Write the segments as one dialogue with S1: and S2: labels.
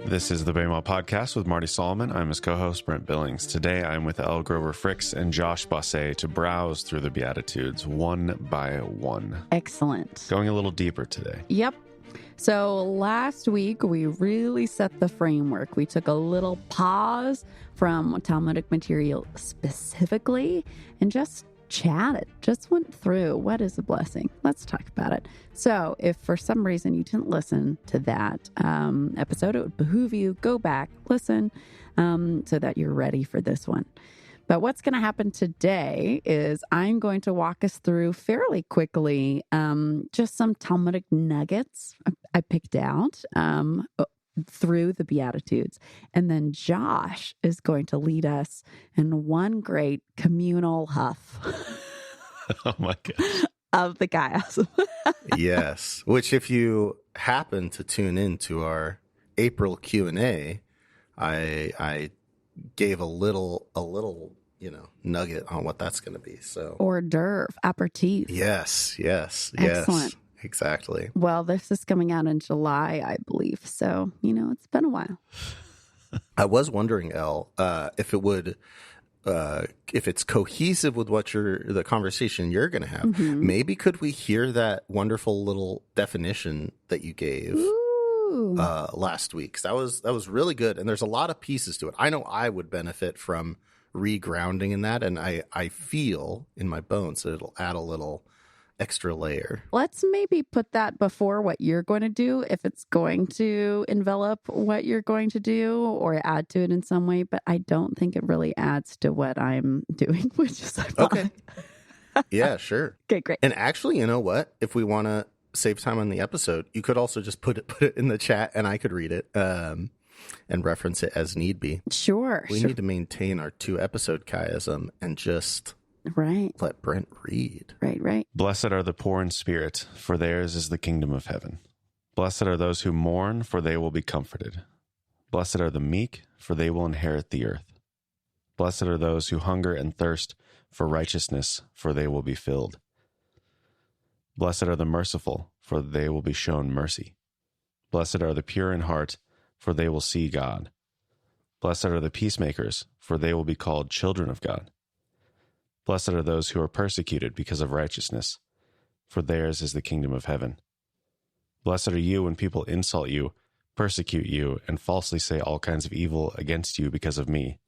S1: This is the Bema Podcast with Marty Solomon. I'm his co-host, Brent Billings. Today, I'm with Elle Fricks and Josh Bossé to browse through the Beatitudes one by one.
S2: Excellent.
S1: Going a little deeper today.
S2: Yep. So last week, we really set the framework. We took a little pause from Talmudic material specifically and just chatted, just went through what is a blessing. Let's talk about it. So if for some reason you didn't listen to that episode, it would behoove you, go back, listen, so that you're ready for this one. But what's going to happen today is I'm going to walk us through fairly quickly just some Talmudic nuggets I picked out through the Beatitudes. And then Josh is going to lead us in one great communal huff.
S1: Oh my gosh.
S2: Of the chiasm.
S3: Yes. Which if you happen to tune into our April Q&A, I gave a little, nugget on what that's going to be. So
S2: hors d'oeuvre, aperitif.
S3: Yes.
S2: Excellent.
S3: Exactly.
S2: Well, this is coming out in July, I believe. So, it's been a while.
S3: I was wondering, Elle, if it would, if it's cohesive with what the conversation you're going to have. Mm-hmm. Maybe could we hear that wonderful little definition that you gave last week? 'Cause that was really good, and there's a lot of pieces to it. I know I would benefit from regrounding in that, and I feel in my bones that it'll add a little extra layer.
S2: Let's maybe put that before what you're going to do, if it's going to envelop what you're going to do or add to it in some way, but I don't think it really adds to what I'm doing, which is
S3: okay. Yeah, sure.
S2: Okay, great.
S3: And actually, you know what? If we want to save time on the episode, you could also just put it in the chat and I could read it and reference it as need be.
S2: Sure.
S3: We need to maintain our 2-episode chiasm and just let Brent read.
S2: Right.
S1: Blessed are the poor in spirit, for theirs is the kingdom of heaven. Blessed are those who mourn, for they will be comforted. Blessed are the meek, for they will inherit the earth. Blessed are those who hunger and thirst for righteousness, for they will be filled. Blessed are the merciful, for they will be shown mercy. Blessed are the pure in heart, for they will see God. Blessed are the peacemakers, for they will be called children of God. Blessed are those who are persecuted because of righteousness, for theirs is the kingdom of heaven. Blessed are you when people insult you, persecute you, and falsely say all kinds of evil against you because of me.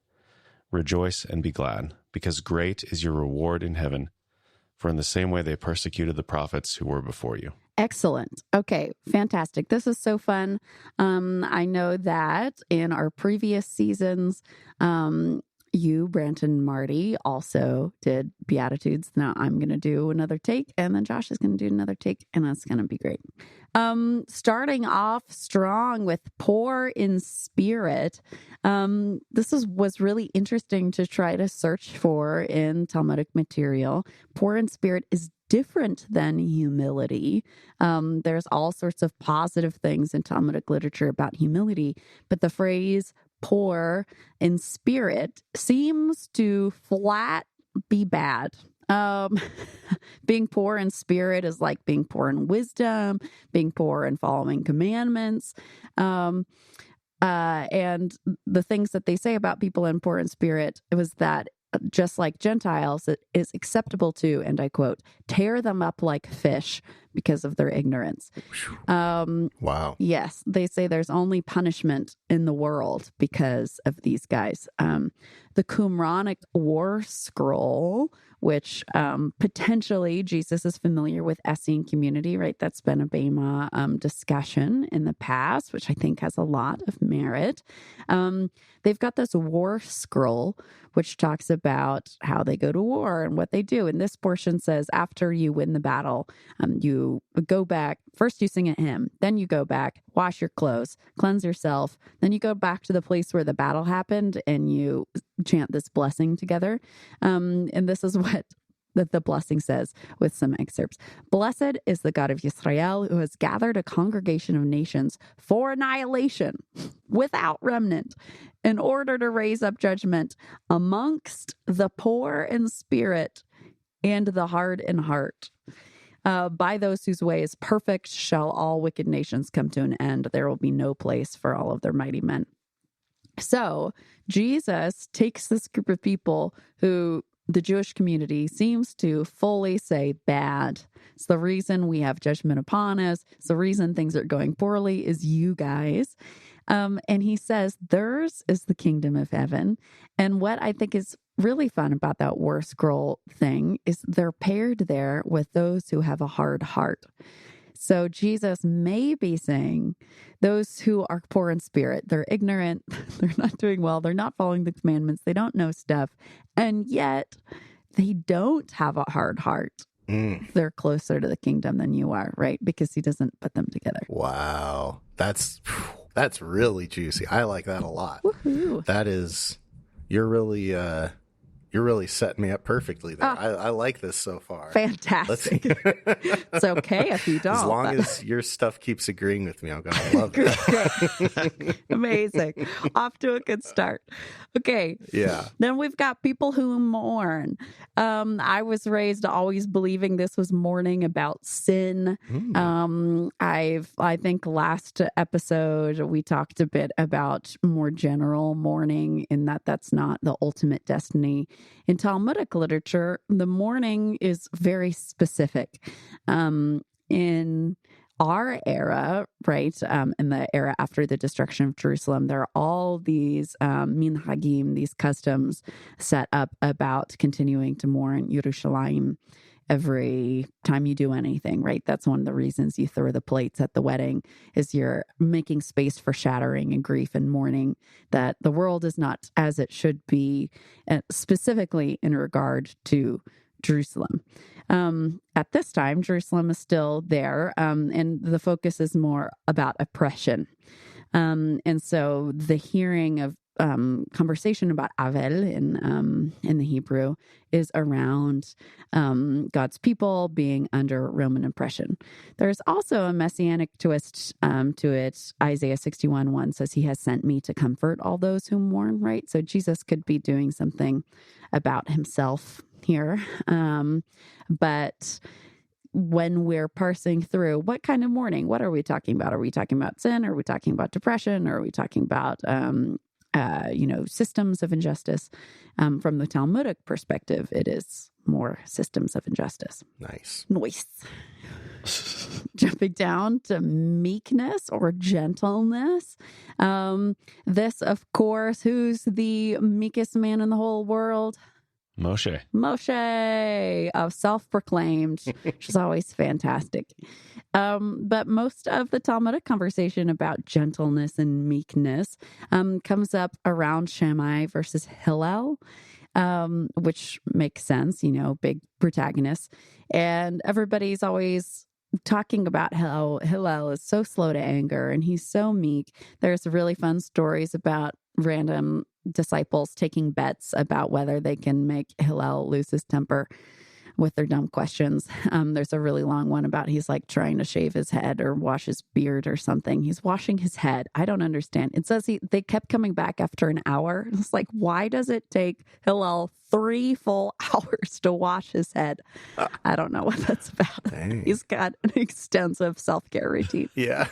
S1: Rejoice and be glad, because great is your reward in heaven, for in the same way they persecuted the prophets who were before you.
S2: Excellent. Okay, fantastic. This is so fun. I know that in our previous seasons, you, Brent, and Marty also did Beatitudes. Now I'm going to do another take, and then Josh is going to do another take, and that's going to be great. Starting off strong with poor in spirit. This was really interesting to try to search for in Talmudic material. Poor in spirit is different than humility. There's all sorts of positive things in Talmudic literature about humility, but the phrase poor in spirit seems to flat be bad. Being poor in spirit is like being poor in wisdom, being poor in following commandments. And the things that they say about people in poor in spirit, it was that just like Gentiles, it is acceptable to, and I quote, tear them up like fish because of their ignorance.
S3: Wow.
S2: Yes, they say there's only punishment in the world because of these guys. The Qumranic War Scroll, which potentially Jesus is familiar with Essene community, right? That's been a Bema discussion in the past, which I think has a lot of merit. They've got this war scroll, which talks about how they go to war and what they do. And this portion says, after you win the battle, you go back. First, you sing a hymn. Then you go back, wash your clothes, cleanse yourself. Then you go back to the place where the battle happened and you chant this blessing together. And this is what the blessing says with some excerpts. Blessed is the God of Israel, who has gathered a congregation of nations for annihilation without remnant, in order to raise up judgment amongst the poor in spirit and the hard in heart. By those whose way is perfect shall all wicked nations come to an end. There will be no place for all of their mighty men. So Jesus takes this group of people who the Jewish community seems to fully say bad. It's the reason we have judgment upon us. It's the reason things are going poorly is you guys. And he says, theirs is the kingdom of heaven. And what I think is really fun about that war scroll thing is they're paired there with those who have a hard heart. So Jesus may be saying those who are poor in spirit, they're ignorant, they're not doing well, they're not following the commandments, they don't know stuff, and yet they don't have a hard heart. They're closer to the kingdom than you are, right? Because he doesn't put them together.
S3: Wow. That's really juicy. I like that a lot.
S2: Woohoo.
S3: That is, you're really setting me up perfectly there. I like this so far.
S2: Fantastic. It's okay if you don't.
S3: As long as your stuff keeps agreeing with me, I'm going to love it.
S2: Great. Amazing. Off to a good start. Okay.
S3: Yeah.
S2: Then we've got people who mourn. I was raised always believing this was mourning about sin. I think last episode we talked a bit about more general mourning in that that's not the ultimate destiny. In Talmudic literature, the mourning is very specific. In our era, right, in the era after the destruction of Jerusalem, there are all these minhagim, these customs set up about continuing to mourn Yerushalayim every time you do anything, right? That's one of the reasons you throw the plates at the wedding is you're making space for shattering and grief and mourning that the world is not as it should be, specifically in regard to Jerusalem. At this time, Jerusalem is still there, and the focus is more about oppression. And so the hearing of conversation about Elle in the Hebrew is around God's people being under Roman oppression. There's also a messianic twist to it. Isaiah 61:1 says he has sent me to comfort all those who mourn, right? So Jesus could be doing something about himself here. But when we're parsing through what kind of mourning, what are we talking about? Are we talking about sin? Are we talking about depression? Are we talking about systems of injustice? From the Talmudic perspective, it is more systems of injustice.
S3: Nice.
S2: Jumping down to meekness or gentleness. This, of course, who's the meekest man in the whole world?
S1: Moshe, self-proclaimed, which is always fantastic. But most of the Talmudic conversation about gentleness and meekness comes up around Shammai versus Hillel, which makes sense, big protagonists. And everybody's always talking about how Hillel is so slow to anger and he's so meek. There's really fun stories about random disciples taking bets about whether they can make Hillel lose his temper with their dumb questions. There's a really long one about he's like trying to shave his head or wash his beard or something. He's washing his head. I don't understand. It says they kept coming back after an hour. It's like, why does it take Hillel 3 full hours to wash his head? I don't know what that's about.
S3: Dang.
S2: He's got an extensive self-care routine.
S3: Yeah.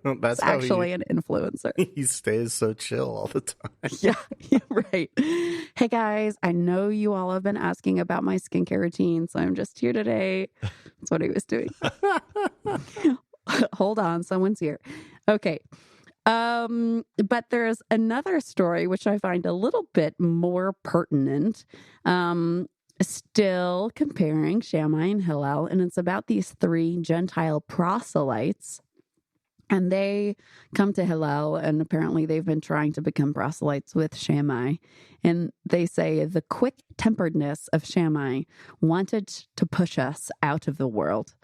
S3: That's
S2: He's actually an influencer.
S3: He stays so chill all the time.
S2: Yeah, right. Hey guys, I know you all have been asking about my skincare routine, so I'm just here today. That's what he was doing. Hold on, someone's here. Okay. But there's another story which I find a little bit more pertinent, still comparing Shammai and Hillel, and it's about these 3 Gentile proselytes. And they come to Hillel, and apparently they've been trying to become proselytes with Shammai. And they say the quick-temperedness of Shammai wanted to push us out of the world.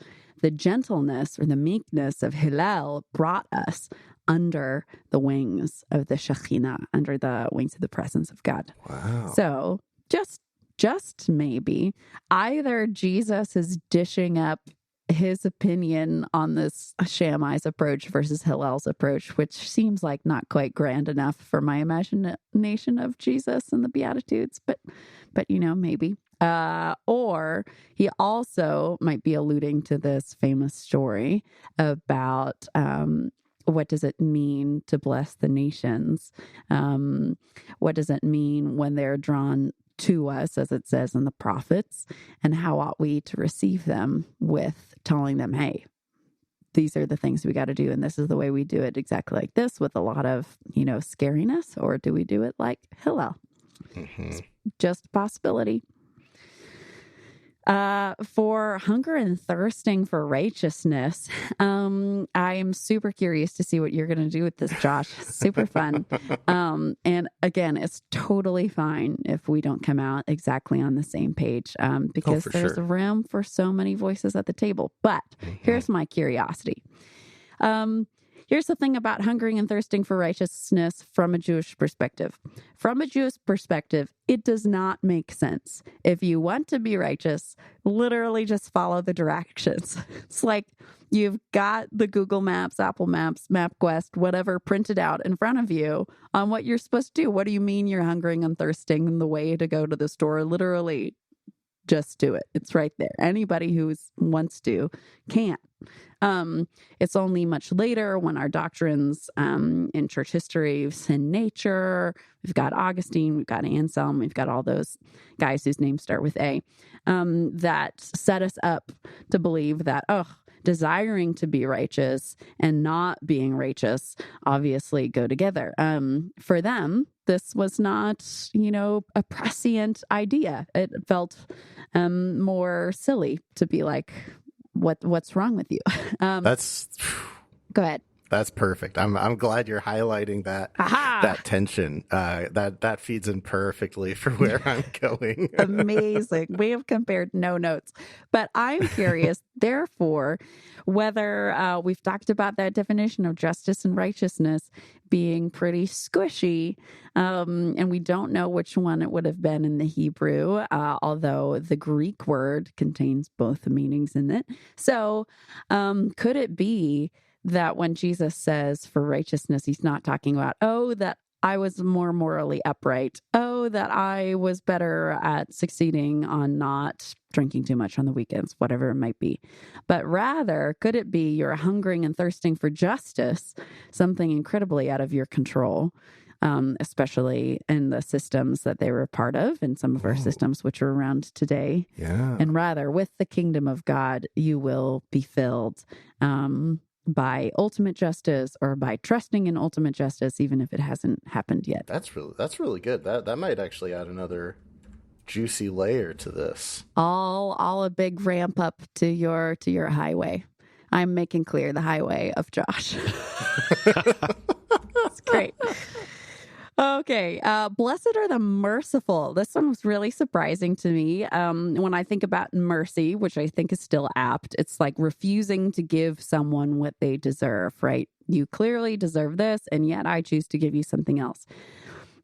S2: The gentleness or the meekness of Hillel brought us under the wings of the Shekhinah, under the wings of the presence of God.
S3: Wow.
S2: So just maybe either Jesus is dishing up his opinion on this Shammai's approach versus Hillel's approach, which seems like not quite grand enough for my imagination of Jesus and the Beatitudes, but maybe. Or he also might be alluding to this famous story about what does it mean to bless the nations? What does it mean when they're drawn to us, as it says in the prophets? And how ought we to receive them with telling them, hey, these are the things we got to do, and this is the way we do it, exactly like this, with a lot of, scariness? Or do we do it like Hillel? It's just a possibility. For hunger and thirsting for righteousness, I am super curious to see what you're going to do with this, Josh. Super fun. And again, it's totally fine if we don't come out exactly on the same page, because there's room for so many voices at the table. But here's my curiosity. Here's the thing about hungering and thirsting for righteousness from a Jewish perspective. From a Jewish perspective, it does not make sense. If you want to be righteous, literally just follow the directions. It's like you've got the Google Maps, Apple Maps, MapQuest, whatever printed out in front of you on what you're supposed to do. What do you mean you're hungering and thirsting and the way to go to the store? Literally, just do it. It's right there. Anybody who wants to can. It's only much later when our doctrines in church history, sin nature, we've got Augustine, we've got Anselm, we've got all those guys whose names start with A, that set us up to believe that, desiring to be righteous and not being righteous obviously go together. For them, this was not, a prescient idea. It felt more silly to be like, what's wrong with you?
S3: That's
S2: go ahead.
S3: That's perfect. I'm glad you're highlighting that tension. That feeds in perfectly for where I'm going.
S2: Amazing. We have compared no notes, but I'm curious, therefore, whether we've talked about that definition of justice and righteousness being pretty squishy, and we don't know which one it would have been in the Hebrew, although the Greek word contains both meanings in it. So could it be that when Jesus says for righteousness, he's not talking about, that I was more morally upright. That I was better at succeeding on not drinking too much on the weekends, whatever it might be. But rather, could it be you're hungering and thirsting for justice, something incredibly out of your control, especially in the systems that they were part of and some of our systems which are around today.
S3: Yeah.
S2: And rather, with the kingdom of God, you will be filled by ultimate justice, or by trusting in ultimate justice, even if it hasn't happened yet.
S3: That's really good. That might actually add another juicy layer to this.
S2: All a big ramp up to your highway. I'm making clear the highway of Josh. That's great. Okay. Blessed are the merciful. This one was really surprising to me. When I think about mercy, which I think is still apt, it's like refusing to give someone what they deserve, right? You clearly deserve this, and yet I choose to give you something else.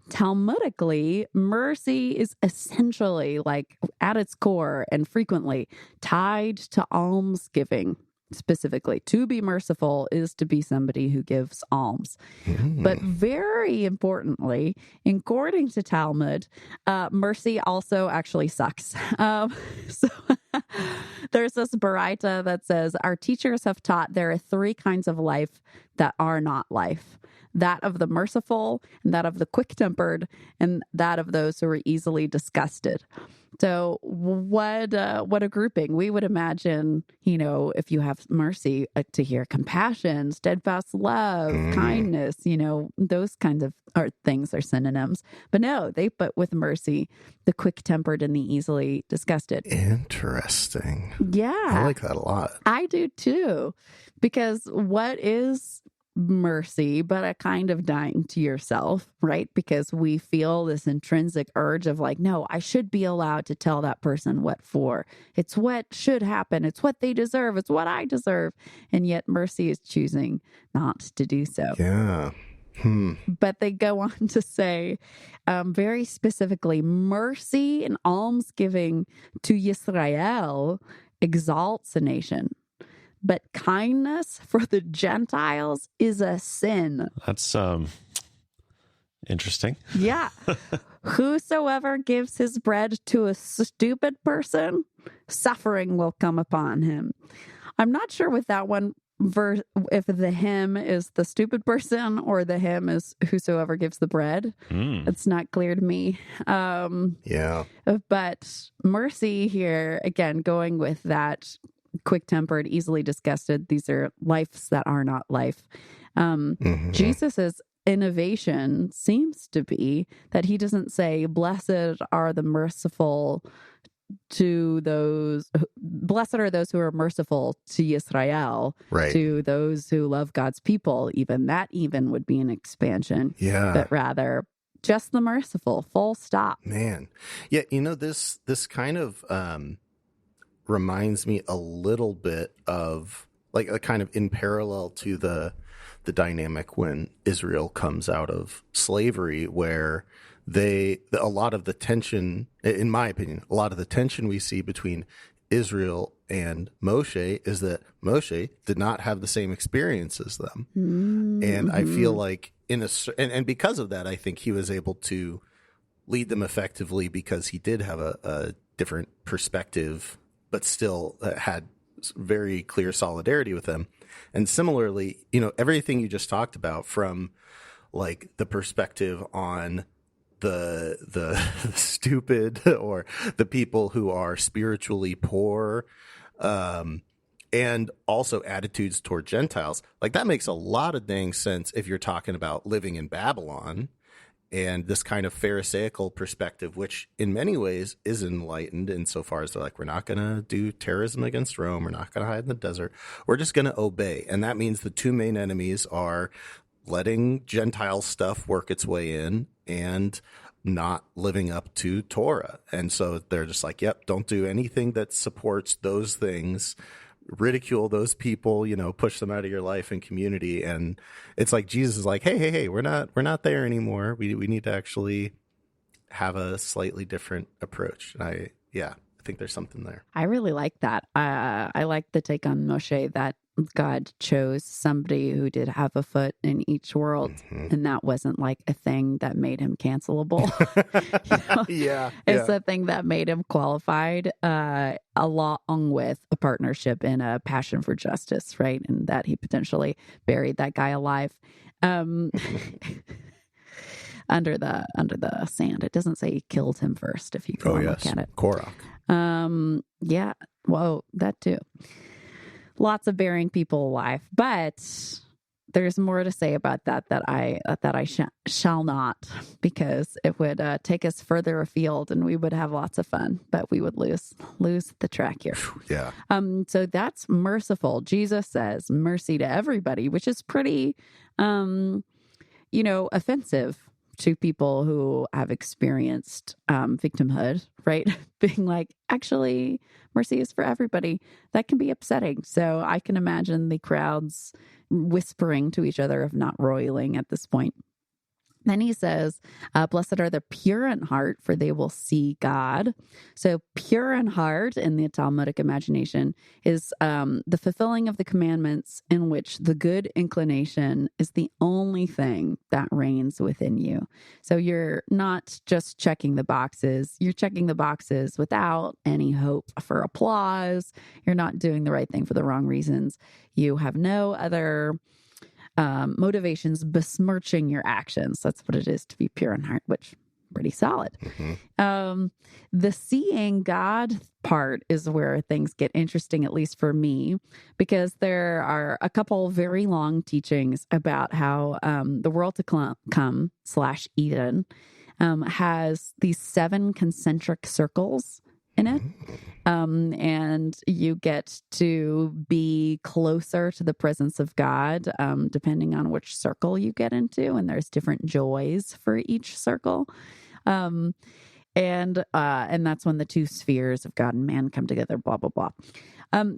S2: Talmudically, mercy is essentially, like, at its core and frequently tied to almsgiving. Specifically, to be merciful is to be somebody who gives alms. But very importantly, according to Talmud, mercy also actually sucks. So there's this baraita that says, our teachers have taught there are 3 kinds of life that are not life. That of the merciful, and that of the quick-tempered, and that of those who are easily disgusted. So what a grouping. We would imagine, if you have mercy, to hear compassion, steadfast love, kindness, those kinds of things are synonyms. But no, they put with mercy the quick-tempered and the easily disgusted.
S3: Interesting.
S2: Yeah.
S3: I like that a lot.
S2: I do too. Because what is mercy but a kind of dying to yourself, right? Because we feel this intrinsic urge of like, no, I should be allowed to tell that person what for. It's what should happen. It's what they deserve. It's what I deserve. And yet mercy is choosing not to do so.
S3: Yeah.
S2: But they go on to say, very specifically, mercy and almsgiving to Yisrael exalts a nation. But kindness for the Gentiles is a sin.
S1: That's interesting.
S2: Yeah. Whosoever gives his bread to a stupid person, suffering will come upon him. I'm not sure with that one verse if the him is the stupid person or the him is whosoever gives the bread. It's not clear to me.
S3: Yeah.
S2: But mercy here, again, going with that quick-tempered, easily disgusted, these are lives that are not life. Jesus's innovation seems to be that he doesn't say, blessed are the merciful to those, blessed are those who are merciful to Israel,
S3: Right.
S2: to those who love God's people. Even that even would be an expansion.
S3: Yeah.
S2: But rather, just the merciful, full stop.
S3: Man. Yeah, this kind of reminds me a little bit of like a kind of in parallel to the dynamic when Israel comes out of slavery, where a lot of the tension, in my opinion, a lot of the tension we see between Israel and Moshe is that Moshe did not have the same experience as them. And I feel like and because of that, I think he was able to lead them effectively because he did have a different perspective, but still had very clear solidarity with them. And similarly, everything you just talked about, from like the perspective on the stupid or the people who are spiritually poor, and also attitudes toward Gentiles, like that makes a lot of dang sense if you're talking about living in Babylon. And this kind of Pharisaical perspective, which in many ways is enlightened insofar as they're like, we're not going to do terrorism against Rome. We're not going to hide in the desert. We're just going to obey. And that means the two main enemies are letting Gentile stuff work its way in and not living up to Torah. And so they're just like, yep, don't do anything that supports those things. Ridicule those people, push them out of your life and community. And it's like Jesus is like, hey, we're not there anymore. We need to actually have a slightly different approach. And I think there's something there.
S2: I really like that. I like the take on Moshe that God chose somebody who did have a foot in each world, and that wasn't like a thing that made him cancelable. It's a thing that made him qualified, along with a partnership in a passion for justice, right? And that he potentially buried that guy alive under the sand. It doesn't say he killed him first. If you go look at it,
S3: Korach.
S2: Yeah. Whoa, that too. Lots of burying people alive, but there's more to say about that I shall not, because it would take us further afield, and we would have lots of fun, but we would lose the track here.
S3: Yeah.
S2: So that's merciful. Jesus says mercy to everybody, which is pretty, offensive to people who have experienced victimhood, right? Being like, actually, mercy is for everybody. That can be upsetting. So I can imagine the crowds whispering to each other, if not roiling at this point. Then he says, blessed are the pure in heart, for they will see God. So pure in heart in the Talmudic imagination is the fulfilling of the commandments in which the good inclination is the only thing that reigns within you. So you're not just checking the boxes. You're checking the boxes without any hope for applause. You're not doing the right thing for the wrong reasons. You have no other motivations besmirching your actions. That's what it is to be pure in heart, which pretty solid. The seeing God part is where things get interesting, at least for me, because there are a couple very long teachings about how the world to come / Eden has these 7 concentric circles in it. And you get to be closer to the presence of God, depending on which circle you get into. And there's different joys for each circle. And that's when the 2 spheres of God and man come together, blah, blah, blah.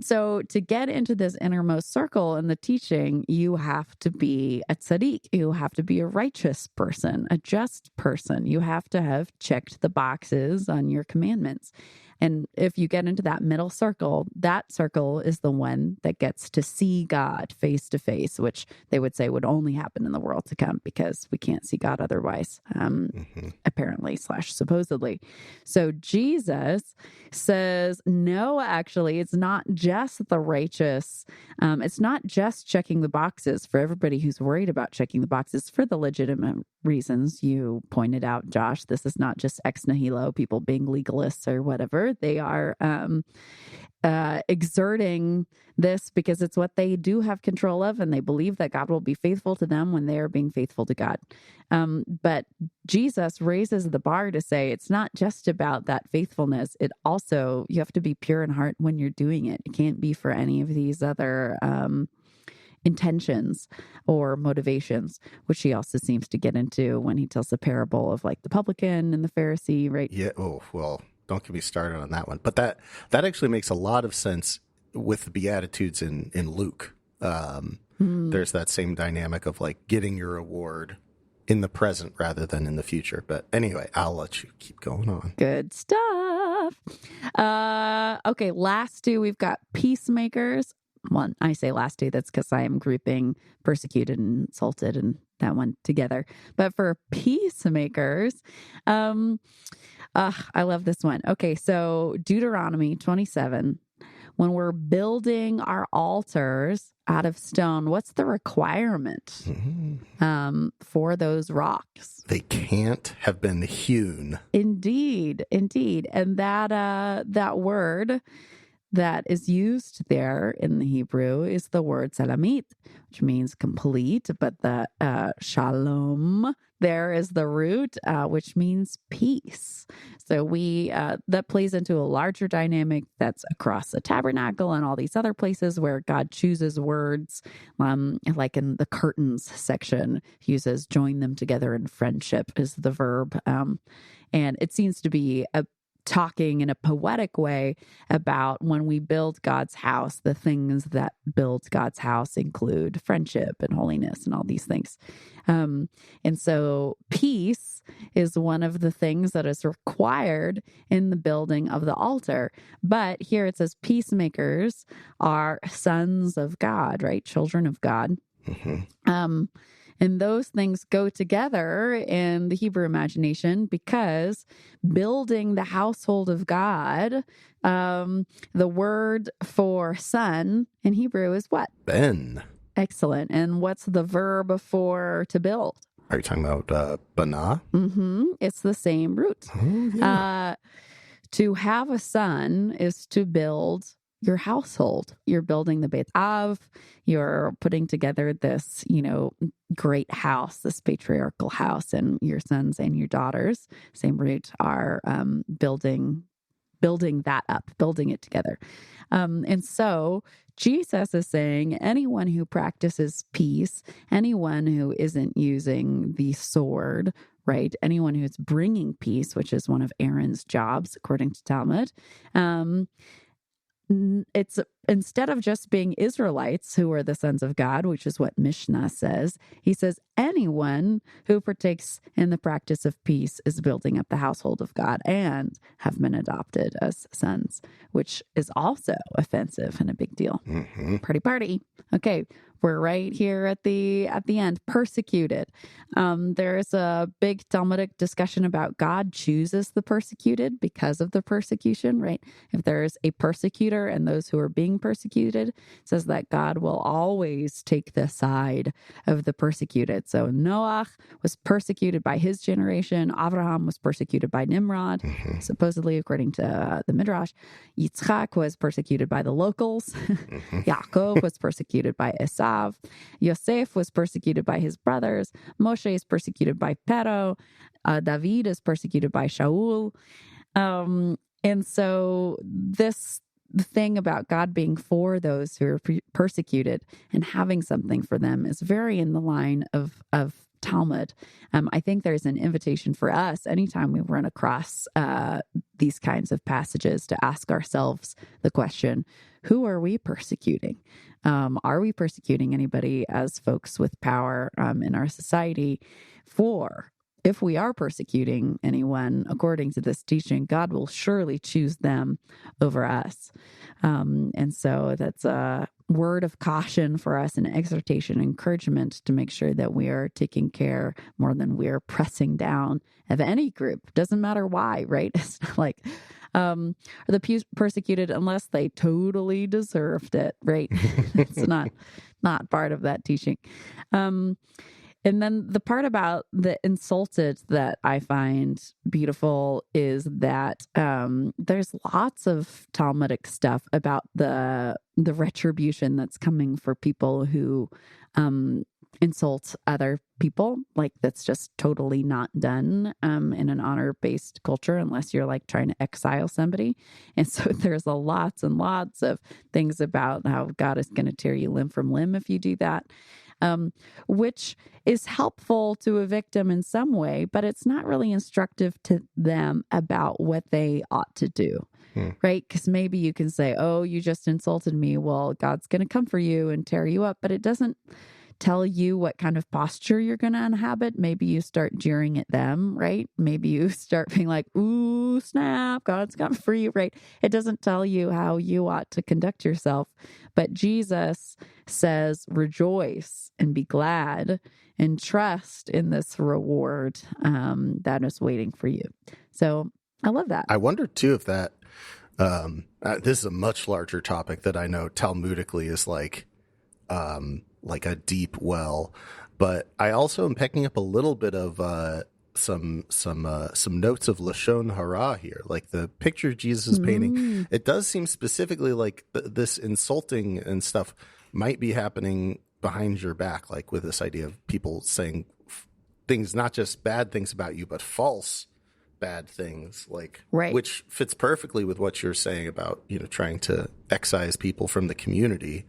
S2: So to get into this innermost circle in the teaching, you have to be a tzaddik. You have to be a righteous person, a just person. You have to have checked the boxes on your commandments. And if you get into that middle circle, that circle is the one that gets to see God face to face, which they would say would only happen in the world to come because we can't see God otherwise, apparently / supposedly. So Jesus says, no, actually, it's not just the righteous. It's not just checking the boxes for everybody who's worried about checking the boxes for the legitimate reasons you pointed out, Josh. This is not just ex nihilo, people being legalists or whatever. They are exerting this because it's what they do have control of, and they believe that God will be faithful to them when they are being faithful to God. But Jesus raises the bar to say it's not just about that faithfulness. It also, you have to be pure in heart when you're doing it. It can't be for any of these other intentions or motivations, which he also seems to get into when he tells the parable of like the publican and the Pharisee, right?
S3: Yeah. Oh, well, don't get me started on that one. But that actually makes a lot of sense with the Beatitudes in Luke. There's that same dynamic of like getting your reward in the present rather than in the future. But anyway, I'll let you keep going on.
S2: Good stuff. Okay, last two, we've got peacemakers. One, I say last two, that's because I am grouping persecuted and insulted and that one together. But for peacemakers, I love this one. Okay, so Deuteronomy 27, when we're building our altars out of stone, what's the requirement for those rocks?
S3: They can't have been hewn.
S2: Indeed. And that word that is used there in the Hebrew is the word salamit, which means complete, but the shalom there is the root, which means peace. So that plays into a larger dynamic that's across the tabernacle and all these other places where God chooses words, like in the curtains section, he uses join them together in friendship is the verb. And it seems to be talking in a poetic way about when we build God's house, the things that build God's house include friendship and holiness and all these things. And so peace is one of the things that is required in the building of the altar. But here it says peacemakers are sons of God, right? Children of God. And those things go together in the Hebrew imagination because building the household of God, the word for son in Hebrew is what?
S3: Ben.
S2: Excellent. And what's the verb for to build?
S3: Are you talking about bana?
S2: It's the same root.
S3: Oh, yeah.
S2: To have a son is to build your household. You're building the Beit Av. You're putting together this, great house, this patriarchal house, and your sons and your daughters, same root, are building that up, building it together. And so Jesus is saying anyone who practices peace, anyone who isn't using the sword, right? Anyone who's bringing peace, which is one of Aaron's jobs, according to Talmud, it's instead of just being Israelites who are the sons of God, which is what Mishnah says, he says anyone who partakes in the practice of peace is building up the household of God and have been adopted as sons, which is also offensive and a big deal. Party. Okay, we're right here at the end. Persecuted. There's a big Talmudic discussion about God chooses the persecuted because of the persecution, right? If there's a persecutor and those who are being persecuted, it says that God will always take the side of the persecuted. So Noah was persecuted by his generation. Abraham was persecuted by Nimrod, supposedly according to the Midrash. Yitzchak was persecuted by the locals. Yaakov was persecuted by Esav. Yosef was persecuted by his brothers. Moshe is persecuted by Pharaoh. David is persecuted by Shaul. And so this thing about God being for those who are persecuted and having something for them is very in the line of Talmud. I think there's an invitation for us anytime we run across these kinds of passages to ask ourselves the question, who are we persecuting? Are we persecuting anybody as folks with power in our society for if we are persecuting anyone according to this teaching, God will surely choose them over us. And so that's a word of caution for us, an exhortation, encouragement to make sure that we are taking care more than we're pressing down of any group. Doesn't matter why, right? It's not like are the persecuted unless they totally deserved it, right? It's not part of that teaching. And then the part about the insulted that I find beautiful is that there's lots of Talmudic stuff about the retribution that's coming for people who insult other people. Like that's just totally not done in an honor-based culture unless you're like trying to exile somebody. And so there's lots and lots of things about how God is going to tear you limb from limb if you do that. Which is helpful to a victim in some way, but it's not really instructive to them about what they ought to do, right? Because maybe you can say, oh, you just insulted me. Well, God's going to come for you and tear you up, but it doesn't tell you what kind of posture you're going to inhabit. Maybe you start jeering at them, right? Maybe you start being like, ooh, snap, God's got for you, right? It doesn't tell you how you ought to conduct yourself. But Jesus says, rejoice and be glad and trust in this reward that is waiting for you. So I love that.
S3: I wonder too if that, this is a much larger topic that I know Talmudically is like a deep well, but I also am picking up a little bit of some notes of Lashon Hara here, like the picture Jesus is painting. It does seem specifically like this insulting and stuff might be happening behind your back, like with this idea of people saying things, not just bad things about you, but false bad things, like
S2: right.
S3: Which fits perfectly with what you're saying about, trying to excise people from the community.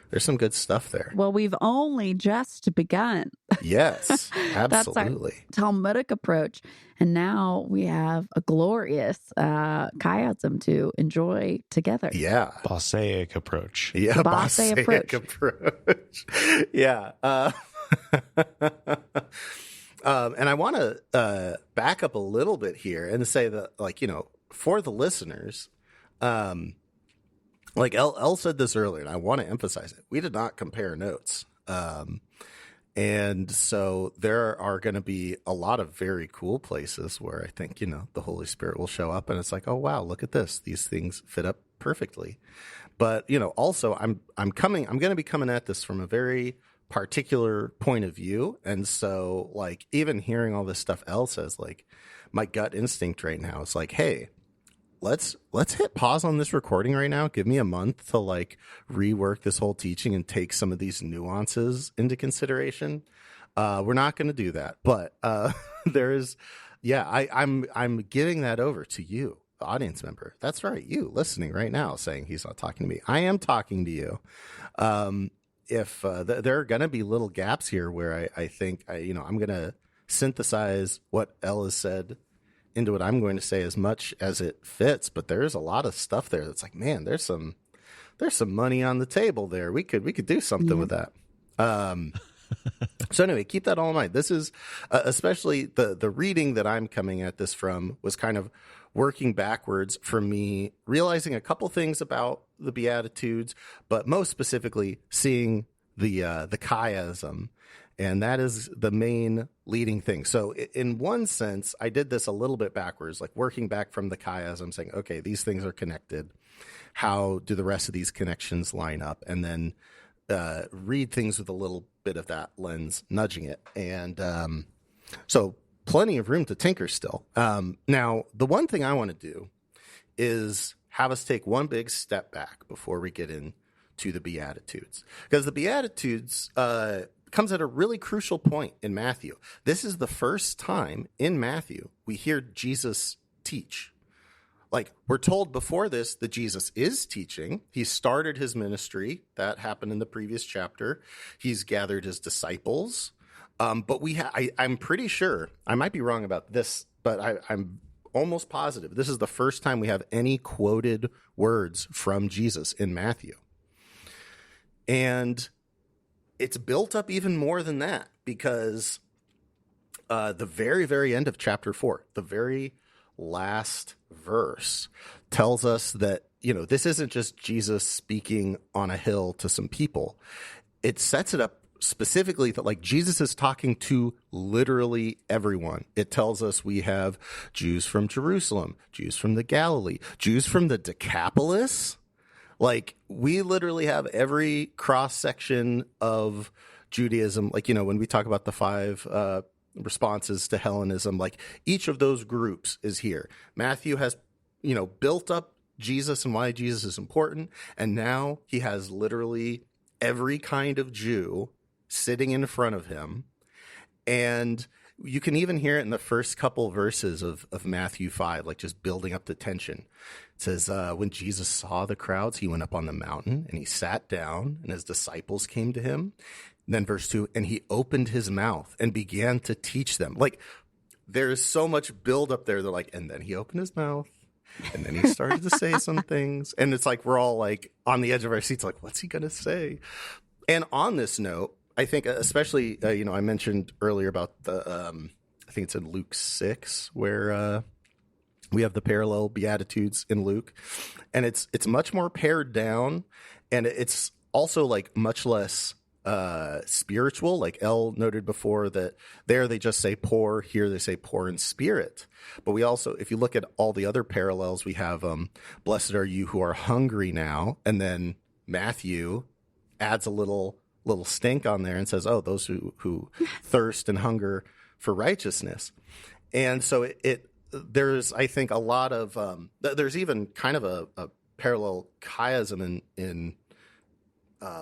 S3: There's some good stuff there.
S2: Well, we've only just begun.
S3: Yes, absolutely.
S2: That's our Talmudic approach. And now we have a glorious chiasm to enjoy together.
S3: Yeah.
S1: Bossaic approach.
S3: Yeah,
S2: the Bossé
S3: approach. Yeah. And I want to back up a little bit here and say that, for the listeners, like Elle said this earlier, and I want to emphasize it. We did not compare notes. And so there are going to be a lot of very cool places where I think, the Holy Spirit will show up and it's like, oh, wow, look at this. These things fit up perfectly. But, also I'm going to be coming at this from a very particular point of view. And so like even hearing all this stuff Elle says, like my gut instinct right now is like, hey, let's hit pause on this recording right now. Give me a month to like rework this whole teaching and take some of these nuances into consideration. We're not going to do that, but I'm giving that over to you, the audience member. That's right, you listening right now, saying he's not talking to me. I am talking to you. If there are going to be little gaps here where I think I'm going to synthesize what Elle has said into what I'm going to say as much as it fits, but there's a lot of stuff there that's like, man, there's some money on the table there. We could do something with that. So anyway, keep that all in mind. This is especially the reading that I'm coming at this from was kind of working backwards for me, realizing a couple things about the Beatitudes, but most specifically seeing the chiasm. And that is the main leading thing. So in one sense, I did this a little bit backwards, like working back from the chiasm, saying, okay, these things are connected. How do the rest of these connections line up? And then read things with a little bit of that lens, nudging it. And so plenty of room to tinker still. Now, the one thing I want to do is have us take one big step back before we get into the Beatitudes. Because the Beatitudes comes at a really crucial point in Matthew. This is the first time in Matthew we hear Jesus teach. Like, we're told before this that Jesus is teaching. He started his ministry. That happened in the previous chapter. He's gathered his disciples. But I'm pretty sure, I might be wrong about this, but I'm almost positive this is the first time we have any quoted words from Jesus in Matthew. And it's built up even more than that, because the very, very end of chapter 4, the very last verse tells us that, this isn't just Jesus speaking on a hill to some people. It sets it up specifically that like Jesus is talking to literally everyone. It tells us we have Jews from Jerusalem, Jews from the Galilee, Jews from the Decapolis. Like we literally have every cross section of Judaism. Like, when we talk about the 5 responses to Hellenism, like each of those groups is here. Matthew has, built up Jesus and why Jesus is important. And now he has literally every kind of Jew sitting in front of him. And you can even hear it in the first couple verses of Matthew 5, like just building up the tension. It says, when Jesus saw the crowds, he went up on the mountain and he sat down and his disciples came to him. And then verse 2, and he opened his mouth and began to teach them. Like there's so much build up there. They're like, and then he opened his mouth and then he started to say some things. And it's like, we're all like on the edge of our seats, like, what's he going to say? And on this note, I think especially, I mentioned earlier about the, I think it's in Luke 6 where we have the parallel Beatitudes in Luke, and it's much more pared down, and it's also like much less spiritual. Like Elle noted before that there they just say poor, here they say poor in spirit. But we also, if you look at all the other parallels, we have blessed are you who are hungry now, and then Matthew adds a little stink on there and says, oh, those who thirst and hunger for righteousness. And so there's, I think, a lot of, there's even kind of a parallel chiasm in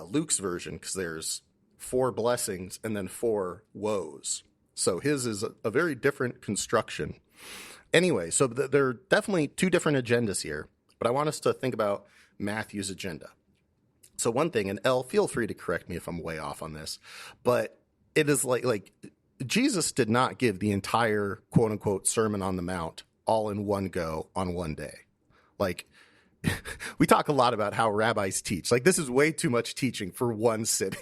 S3: Luke's version, because there's 4 blessings and then 4 woes. So his is a very different construction. Anyway, so there are definitely 2 different agendas here, but I want us to think about Matthew's agenda. So one thing, and Elle, feel free to correct me if I'm way off on this, but it is like Jesus did not give the entire quote unquote Sermon on the Mount all in one go on one day. Like we talk a lot about how rabbis teach. Like this is way too much teaching for one sitting.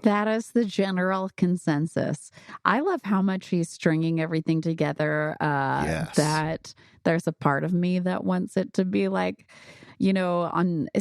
S2: That is the general consensus. I love how much he's stringing everything together.
S3: Yes.
S2: That there's a part of me that wants it to be like, is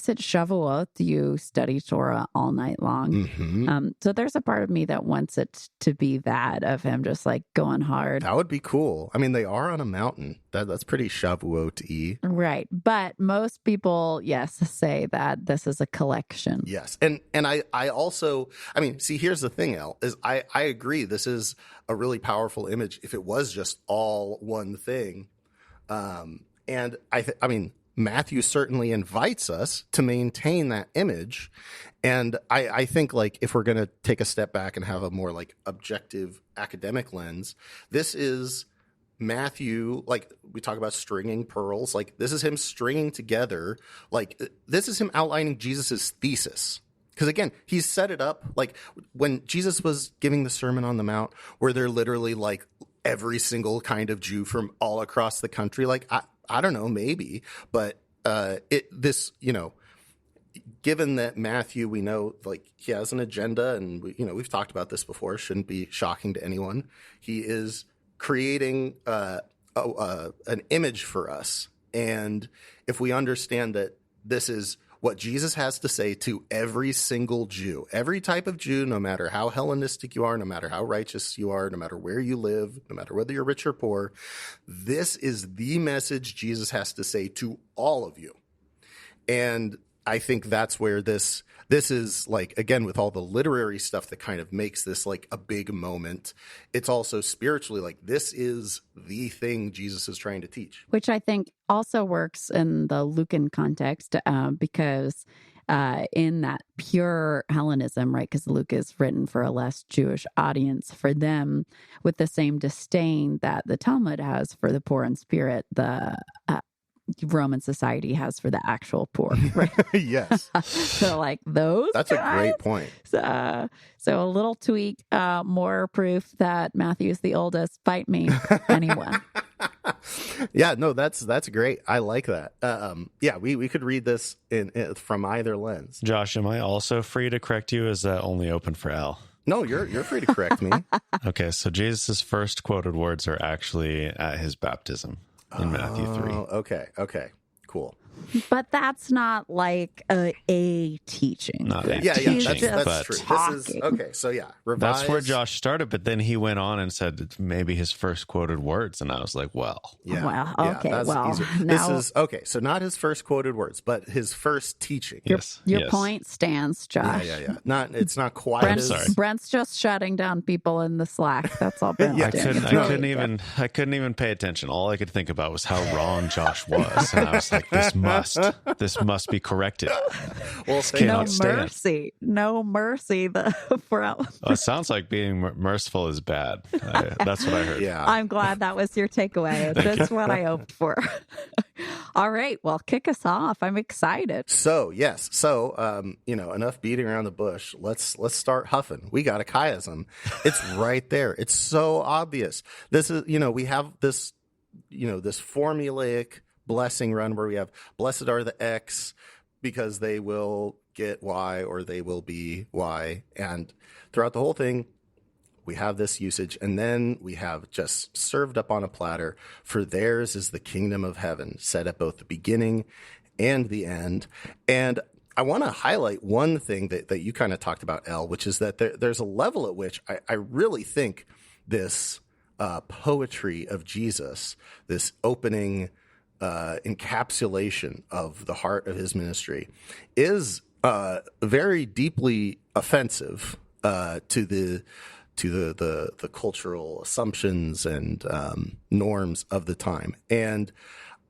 S2: it Shavuot? You study Torah all night long.
S3: Mm-hmm.
S2: So there's a part of me that wants it to be that of him just like going hard.
S3: That would be cool. I mean, they are on a mountain. That's pretty Shavuot-y.
S2: Right. But most people, yes, say that this is a collection.
S3: Yes. And I also, see, here's the thing, Elle, is I agree. This is a really powerful image if it was just all one thing. And Matthew certainly invites us to maintain that image. And I think like if we're going to take a step back and have a more like objective academic lens, this is Matthew, like we talk about stringing pearls, like this is him stringing together, like this is him outlining Jesus's thesis. Because again, he's set it up like when Jesus was giving the Sermon on the Mount, where they're literally like every single kind of Jew from all across the country. Like I don't know, maybe, but given that Matthew, we know like he has an agenda, and we've talked about this before, shouldn't be shocking to anyone. He is creating an image for us, and if we understand that this is what Jesus has to say to every single Jew, every type of Jew, no matter how Hellenistic you are, no matter how righteous you are, no matter where you live, no matter whether you're rich or poor, this is the message Jesus has to say to all of you. And I think that's where this is like, again, with all the literary stuff that kind of makes this like a big moment, it's also spiritually like this is the thing Jesus is trying to teach.
S2: Which I think also works in the Lucan context because in that pure Hellenism, right? Because Luke is written for a less Jewish audience, for them with the same disdain that the Talmud has for the poor in spirit, the Roman society has for the actual poor, right?
S3: Yes.
S2: So like those
S3: That's
S2: guys,
S3: a great point.
S2: So a little tweak, more proof that Matthew's the oldest. Fight me, anyone.
S3: Yeah, no, that's great. I like that. Yeah, we could read this in from either lens.
S1: Josh, am I also free to correct you? Is that only open for Elle?
S3: No, you're free to correct me.
S1: Okay, so Jesus' first quoted words are actually at his baptism in Matthew 3.
S3: Okay, cool.
S2: But that's not like a teaching.
S1: Not a
S3: Yeah,
S2: He's
S1: teaching,
S2: just
S3: that's true.
S2: talking.
S3: This is okay. So yeah, revise.
S1: That's where Josh started, but then he went on and said it's maybe his first quoted words, and I was like, well.
S3: Yeah,
S2: Well,
S3: yeah,
S2: okay,
S3: that's
S2: well,
S3: easier.
S2: now-
S3: This is okay. So not his first quoted words, but his first teaching.
S2: Your point stands, Josh.
S3: Yeah. It's not quite
S2: Brent's,
S3: as.
S1: sorry.
S2: Brent's just shutting down people in the Slack. That's all Brent's
S3: Yeah,
S2: doing.
S1: I couldn't even pay attention. All I could think about was how wrong Josh was, and I was like, this must be corrected.
S3: Well,
S1: Cannot stand.
S2: No mercy.
S1: It sounds like being merciful is bad. That's what I heard.
S3: Yeah.
S2: I'm glad that was your takeaway. That's what I hoped for. All right. Well, kick us off. I'm excited.
S3: So yes. So enough beating around the bush. Let's start huffing. We got a chiasm. It's right there. It's so obvious. This is we have this this formulaic blessing run where we have blessed are the X because they will get Y or they will be Y. And throughout the whole thing, we have this usage. And then we have just served up on a platter, for theirs is the kingdom of heaven, said at both the beginning and the end. And I want to highlight one thing that you kind of talked about, Elle, which is that there's a level at which I really think this poetry of Jesus, this opening encapsulation of the heart of his ministry, is very deeply offensive to the cultural assumptions and norms of the time. And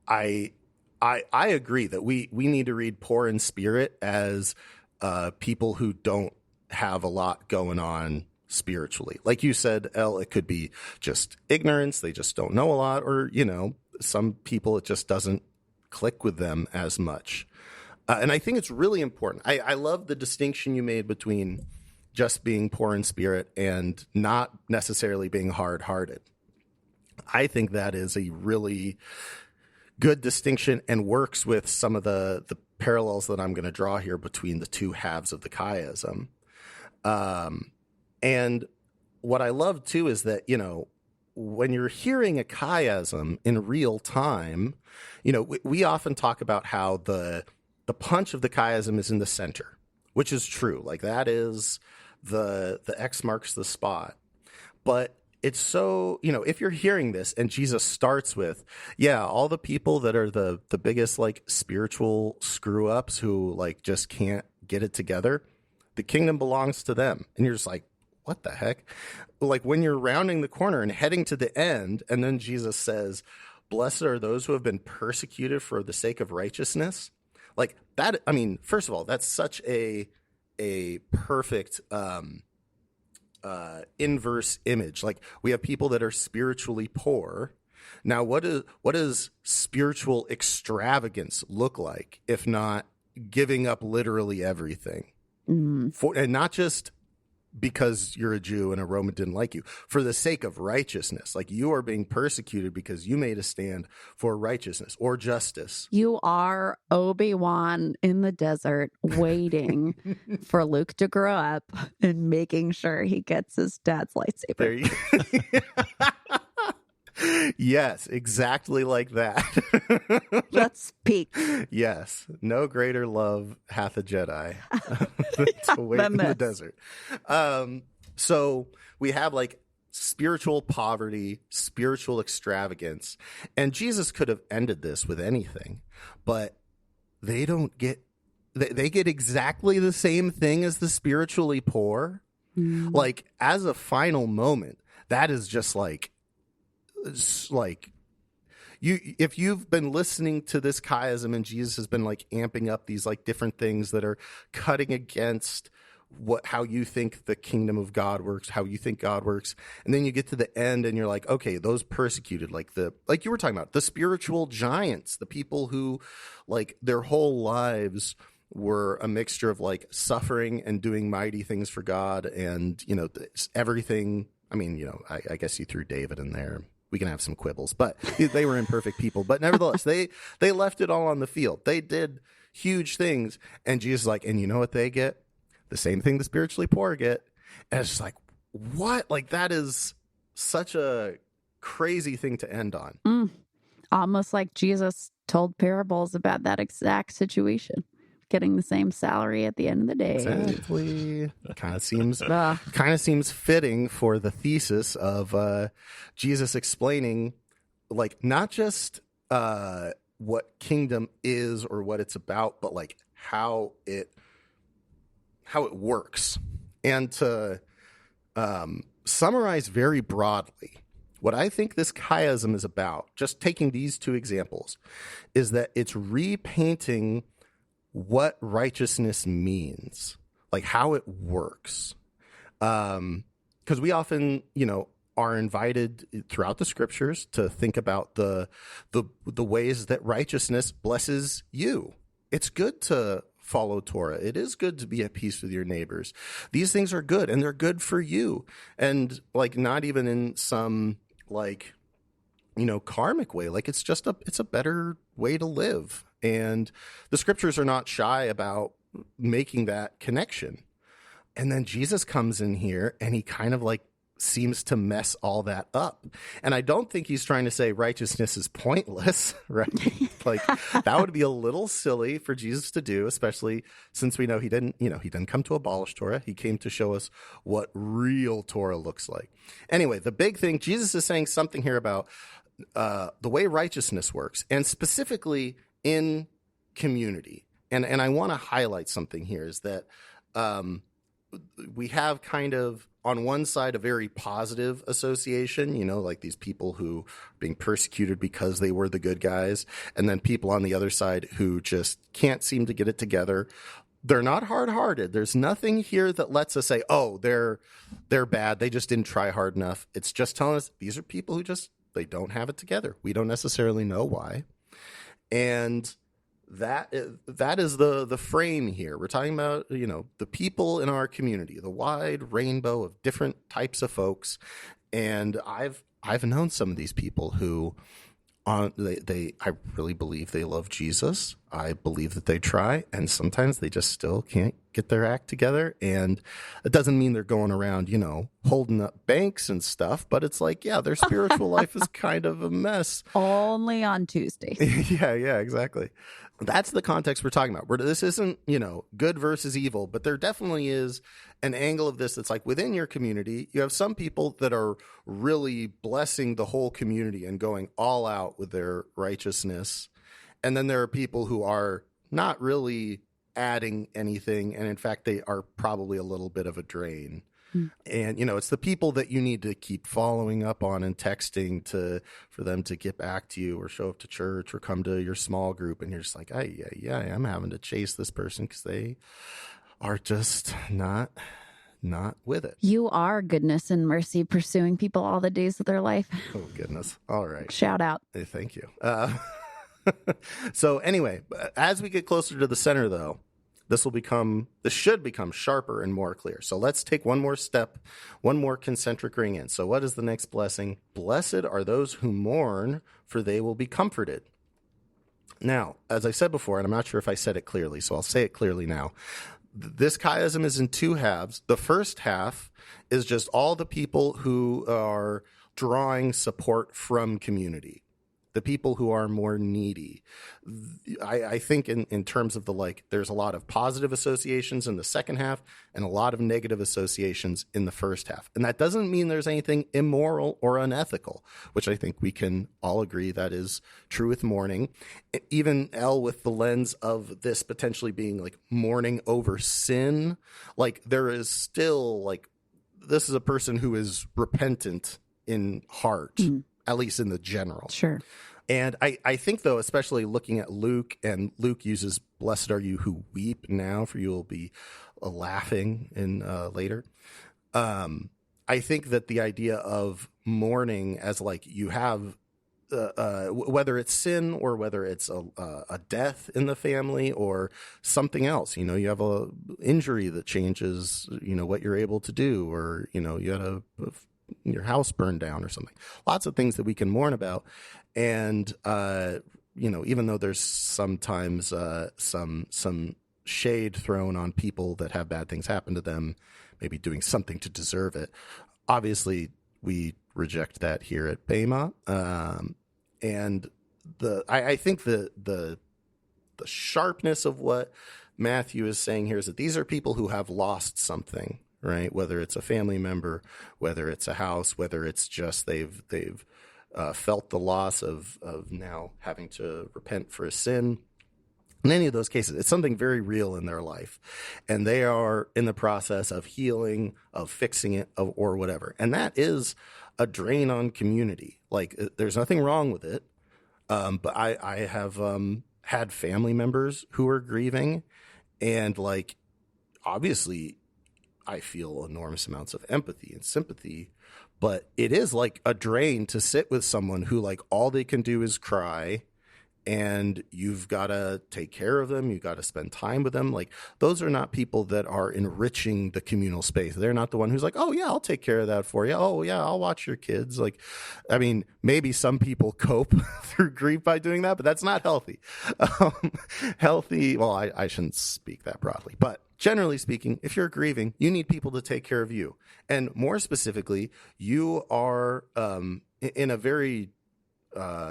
S3: I agree that we need to read poor in spirit as people who don't have a lot going on spiritually. Like you said, Elle, it could be just ignorance. They just don't know a lot, or, some people, it just doesn't click with them as much. And I think it's really important. I love the distinction you made between just being poor in spirit and not necessarily being hard-hearted. I think that is a really good distinction and works with some of the parallels that I'm going to draw here between the two halves of the chiasm. And what I love, too, is that, when you're hearing a chiasm in real time, we often talk about how the punch of the chiasm is in the center, which is true. Like that is the X marks the spot. But it's so, if you're hearing this and Jesus starts with, all the people that are the biggest like spiritual screw ups who like just can't get it together, the kingdom belongs to them. And you're just like, what the heck? Like when you're rounding the corner and heading to the end, and then Jesus says, blessed are those who have been persecuted for the sake of righteousness. Like that, I mean, first of all, that's such a perfect inverse image. Like we have people that are spiritually poor. Now, what does spiritual extravagance look like if not giving up literally everything? And not just because you're a Jew and a Roman didn't like you, for the sake of righteousness. Like you are being persecuted because you made a stand for righteousness or justice.
S2: You are Obi-Wan in the desert waiting for Luke to grow up and making sure he gets his dad's lightsaber.
S3: There you Yes, exactly like that.
S2: Let's peek.
S3: Yes, no greater love hath a Jedi than to wait in the desert. So we have like spiritual poverty, spiritual extravagance, and Jesus could have ended this with anything, but they don't get. They get exactly the same thing as the spiritually poor. Like as a final moment, that is just like if you've been listening to this chiasm and Jesus has been like amping up these like different things that are cutting against how you think the kingdom of God works, how you think God works, and then you get to the end and you're like, okay, those persecuted, like you were talking about, the spiritual giants, the people who like their whole lives were a mixture of like suffering and doing mighty things for God, and everything. I mean, I guess you threw David in there. We can have some quibbles, but they were imperfect people. But nevertheless, they left it all on the field. They did huge things. And Jesus is like, and you know what they get? The same thing the spiritually poor get. And it's just like, what? Like, that is such a crazy thing to end on.
S2: Almost like Jesus told parables about that exact situation, getting the same salary at the end of the day.
S3: Exactly. Kind of seems fitting for the thesis of Jesus explaining, like, not just what kingdom is or what it's about, but like how it works. And to summarize very broadly, what I think this chiasm is about, just taking these two examples, is that it's repainting what righteousness means, like how it works. Because we often, are invited throughout the scriptures to think about the ways that righteousness blesses you. It's good to follow Torah. It is good to be at peace with your neighbors. These things are good, and they're good for you. And like, not even in some like, karmic way. Like, it's a better way to live. And the scriptures are not shy about making that connection. And then Jesus comes in here and he kind of like seems to mess all that up. And I don't think he's trying to say righteousness is pointless, right? Like, that would be a little silly for Jesus to do, especially since we know he didn't come to abolish Torah. He came to show us what real Torah looks like. Anyway, the big thing, Jesus is saying something here about the way righteousness works, and specifically in community. And I want to highlight something here is that we have kind of on one side a very positive association, like these people who are being persecuted because they were the good guys, and then people on the other side who just can't seem to get it together. They're not hard-hearted. There's nothing here that lets us say, oh, they're bad. They just didn't try hard enough. It's just telling us these are people who they don't have it together. We don't necessarily know why. And that is the frame here. We're talking about, the people in our community, the wide rainbow of different types of folks. And I've known some of these people who I really believe they love Jesus. I believe that they try, and sometimes they just still can't get their act together. And it doesn't mean they're going around, holding up banks and stuff, but it's like, yeah, their spiritual life is kind of a mess.
S2: Only on Tuesdays.
S3: Yeah, exactly. That's the context we're talking about. This isn't, good versus evil, but there definitely is an angle of this that's like within your community, you have some people that are really blessing the whole community and going all out with their righteousness. And then there are people who are not really adding anything. And in fact, they are probably a little bit of a drain. And, it's the people that you need to keep following up on and texting for them to get back to you or show up to church or come to your small group. And you're just like, yeah, I'm having to chase this person because they are just not with it.
S2: You are goodness and mercy pursuing people all the days of their life.
S3: Oh, goodness. All right.
S2: Shout out.
S3: Hey, thank you. So anyway, as we get closer to the center, though, this should become sharper and more clear. So let's take one more step, one more concentric ring in. So what is the next blessing? Blessed are those who mourn, for they will be comforted. Now, as I said before, and I'm not sure if I said it clearly, so I'll say it clearly now. This chiasm is in two halves. The first half is just all the people who are drawing support from community. The people who are more needy. I think in terms of there's a lot of positive associations in the second half and a lot of negative associations in the first half. And that doesn't mean there's anything immoral or unethical, which I think we can all agree that is true with mourning. Even Elle, with the lens of this potentially being like mourning over sin, like there is still this is a person who is repentant in heart. At least in the general.
S2: Sure.
S3: And I think, though, especially looking at Luke, and Luke uses, blessed are you who weep now, for you will be laughing in later. I think that the idea of mourning as you have, whether it's sin or whether it's a death in the family or something else, you have a injury that changes, what you're able to do, or, you had your house burned down or something. Lots of things that we can mourn about. And, even though there's sometimes some shade thrown on people that have bad things happen to them, maybe doing something to deserve it. Obviously, we reject that here at Bema. And I think the sharpness of what Matthew is saying here is that these are people who have lost something, right? Whether it's a family member, whether it's a house, whether it's just they've felt the loss of now having to repent for a sin. In any of those cases, it's something very real in their life, and they are in the process of healing, of fixing it, or whatever. And that is a drain on community. Like, there's nothing wrong with it. But I have had family members who are grieving, and like, obviously I feel enormous amounts of empathy and sympathy, but it is like a drain to sit with someone who like all they can do is cry, and you've got to take care of them. You got to spend time with them. Like, those are not people that are enriching the communal space. They're not the one who's like, oh yeah, I'll take care of that for you. Oh yeah, I'll watch your kids. Like, I mean, maybe some people cope through grief by doing that, but that's not healthy. Healthy. Well, I shouldn't speak that broadly, but generally speaking, if you're grieving, you need people to take care of you. And more specifically, you are in a very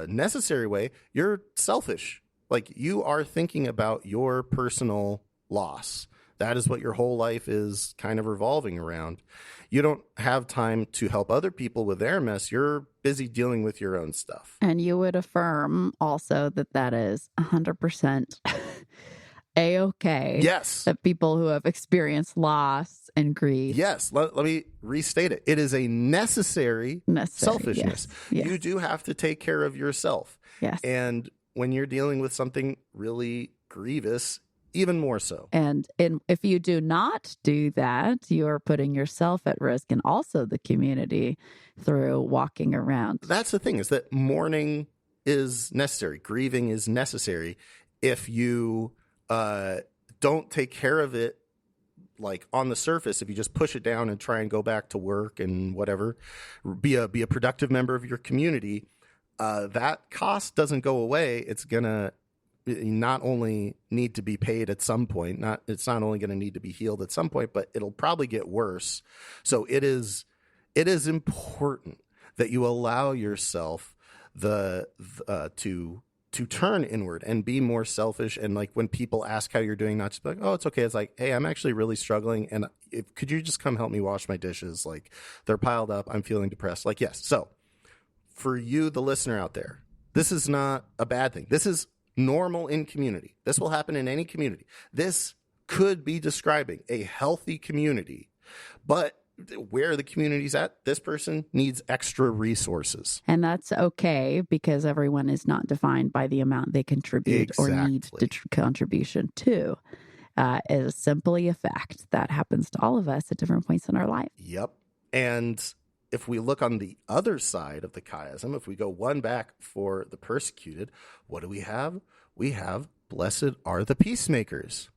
S3: necessary way, you're selfish. Like, you are thinking about your personal loss. That is what your whole life is kind of revolving around. You don't have time to help other people with their mess. You're busy dealing with your own stuff.
S2: And you would affirm also that is 100% A-okay.
S3: Yes.
S2: That people who have experienced loss and grief.
S3: Yes. Let me restate it. It is a necessary selfishness.
S2: Yes.
S3: You do have to take care of yourself.
S2: Yes.
S3: And when you're dealing with something really grievous, even more so.
S2: And if you do not do that, you're putting yourself at risk and also the community through walking around.
S3: That's the thing, is that mourning is necessary. Grieving is necessary. If you don't take care of it, like on the surface, if you just push it down and try and go back to work and whatever, be a productive member of your community, that cost doesn't go away. It's gonna not only need to be paid at some point, it's not only going to need to be healed at some point, but it'll probably get worse. So it is important that you allow yourself to turn inward and be more selfish. And like, when people ask how you're doing, not just be like, oh, it's okay. It's like, hey, I'm actually really struggling. And could you just come help me wash my dishes? Like, they're piled up. I'm feeling depressed. Like, yes. So for you, the listener out there, this is not a bad thing. This is normal in community. This will happen in any community. This could be describing a healthy community, but where the community's at, this person needs extra resources.
S2: And that's okay, because everyone is not defined by the amount they contribute or need contribution to. It is simply a fact that happens to all of us at different points in our life.
S3: Yep. And if we look on the other side of the chiasm, if we go one back for the persecuted, what do we have? We have, blessed are the peacemakers.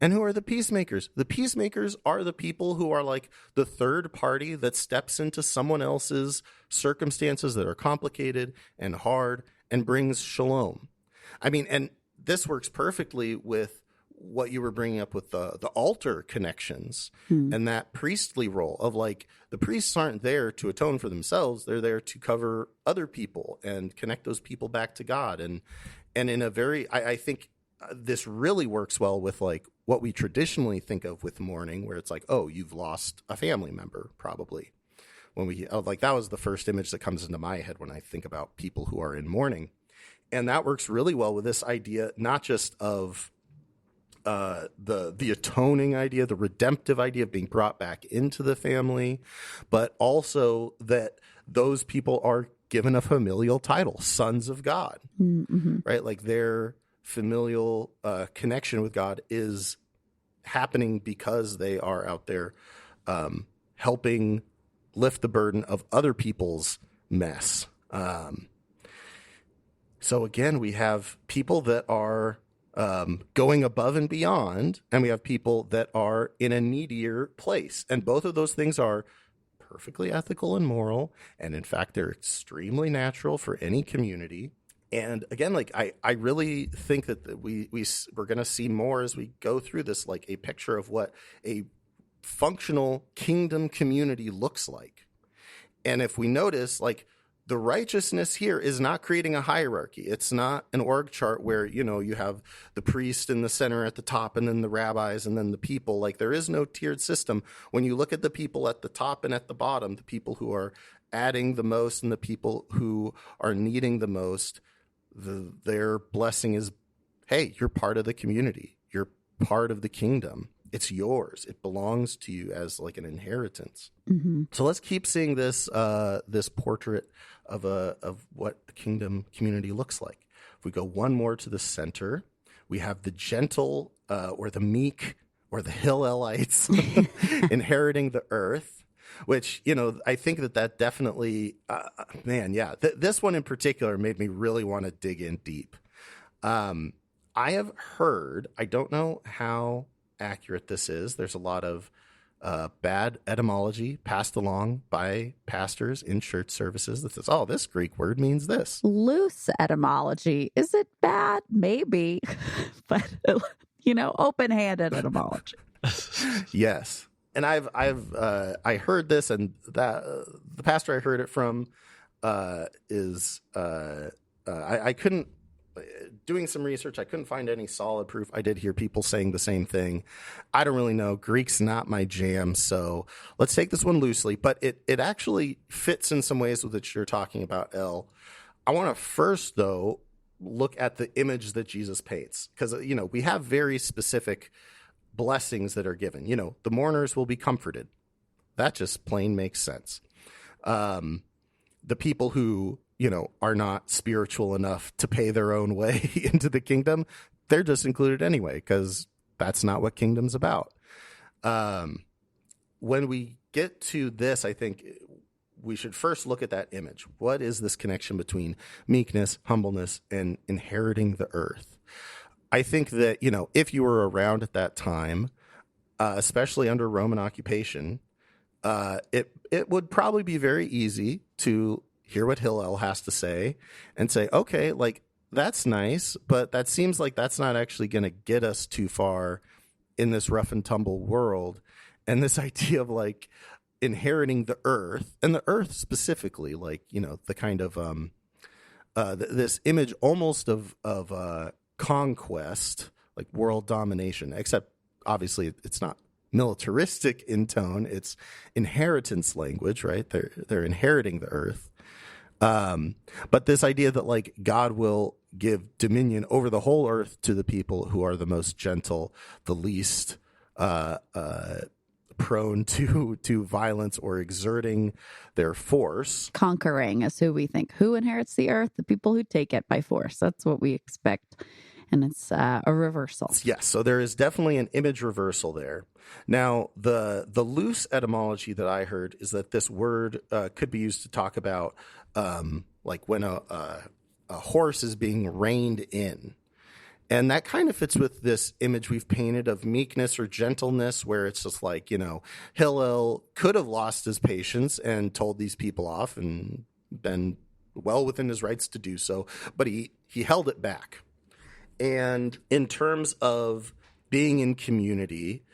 S3: And who are the peacemakers? The peacemakers are the people who are like the third party that steps into someone else's circumstances that are complicated and hard and brings shalom. I mean, and this works perfectly with what you were bringing up with the altar connections and that priestly role of like, the priests aren't there to atone for themselves. They're there to cover other people and connect those people back to God. And in a very, I think this really works well with like what we traditionally think of with mourning, where it's like, oh, you've lost a family member, probably. That was the first image that comes into my head when I think about people who are in mourning. And that works really well with this idea, not just of the atoning idea, the redemptive idea of being brought back into the family, but also that those people are given a familial title, sons of God, right? Like, their familial connection with God is happening because they are out there helping lift the burden of other people's mess. So again, we have people that are going above and beyond, and we have people that are in a needier place. And both of those things are perfectly ethical and moral. And in fact, they're extremely natural for any community. And again, like I really think that we're going to see more as we go through this, like a picture of what a functional kingdom community looks like. And if we notice, like, the righteousness here is not creating a hierarchy. It's not an org chart where, you have the priest in the center at the top and then the rabbis and then the people. Like, there is no tiered system. When you look at the people at the top and at the bottom, the people who are adding the most and the people who are needing the most, their blessing is, hey, you're part of the community. You're part of the kingdom. It's yours. It belongs to you as like an inheritance. Mm-hmm. So let's keep seeing this this portrait of what a kingdom community looks like. If we go one more to the center, we have the gentle or the meek or the Hillelites inheriting the earth, which, I think that definitely, this one in particular made me really want to dig in deep. I have heard, I don't know how accurate this is. There's a lot of bad etymology passed along by pastors in church services that says, oh, this Greek word means this.
S2: Loose etymology. Is it bad? Maybe. But, open-handed etymology.
S3: Yes. And I heard this, and that the pastor I heard it from is I couldn't, doing some research, I couldn't find any solid proof. I did hear people saying the same thing. I don't really know. Greek's not my jam, so let's take this one loosely. But it actually fits in some ways with what you're talking about, Elle. I want to first, though, look at the image that Jesus paints, because we have very specific blessings that are given. The mourners will be comforted. That just plain makes sense. The people who are not spiritual enough to pay their own way into the kingdom, they're just included anyway, because that's not what kingdom's about. When we get to this, I think we should first look at that image. What is this connection between meekness, humbleness, and inheriting the earth? I think that, if you were around at that time, especially under Roman occupation, it would probably be very easy to hear what Hillel has to say and say, okay, like, that's nice, but that seems like that's not actually going to get us too far in this rough and tumble world. And this idea of like inheriting the earth, and the earth specifically, like, the kind of this image almost of conquest, like world domination, except obviously it's not militaristic in tone. It's inheritance language, right? They're inheriting the earth. But this idea that like God will give dominion over the whole earth to the people who are the most gentle, the least prone to violence or exerting their force.
S2: Conquering is who we think. Who inherits the earth? The people who take it by force. That's what we expect. And it's a reversal.
S3: Yes, so there is definitely an image reversal there. Now, the loose etymology that I heard is that this word could be used to talk about like when a horse is being reined in. And that kind of fits with this image we've painted of meekness or gentleness, where it's just like, Hillel could have lost his patience and told these people off and been well within his rights to do so, but he held it back. And in terms of being in community,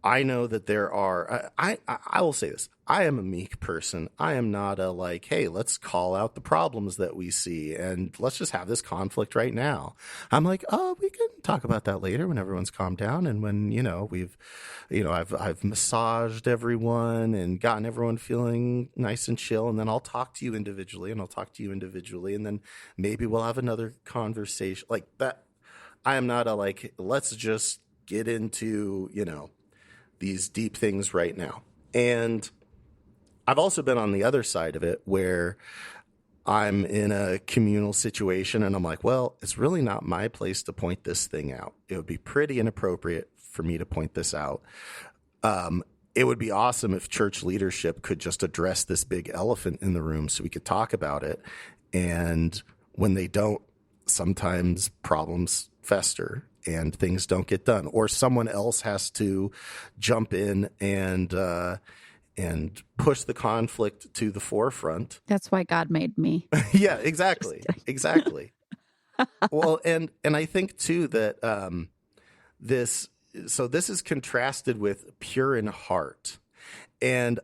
S3: I know that there are, I will say this, I am a meek person. I am not a like, hey, let's call out the problems that we see and let's just have this conflict right now. I'm like, oh, we can talk about that later when everyone's calmed down and when, I've massaged everyone and gotten everyone feeling nice and chill, and then I'll talk to you individually and I'll talk to you individually, and then maybe we'll have another conversation like that. I am not a like, let's just get into, these deep things right now. And I've also been on the other side of it where I'm in a communal situation and I'm like, well, it's really not my place to point this thing out. It would be pretty inappropriate for me to point this out. It would be awesome if church leadership could just address this big elephant in the room so we could talk about it. And when they don't, sometimes problems fester and things don't get done, or someone else has to jump in and push the conflict to the forefront.
S2: That's why God made me.
S3: Yeah, exactly. Exactly. Well, and I think too that this is contrasted with pure in heart. And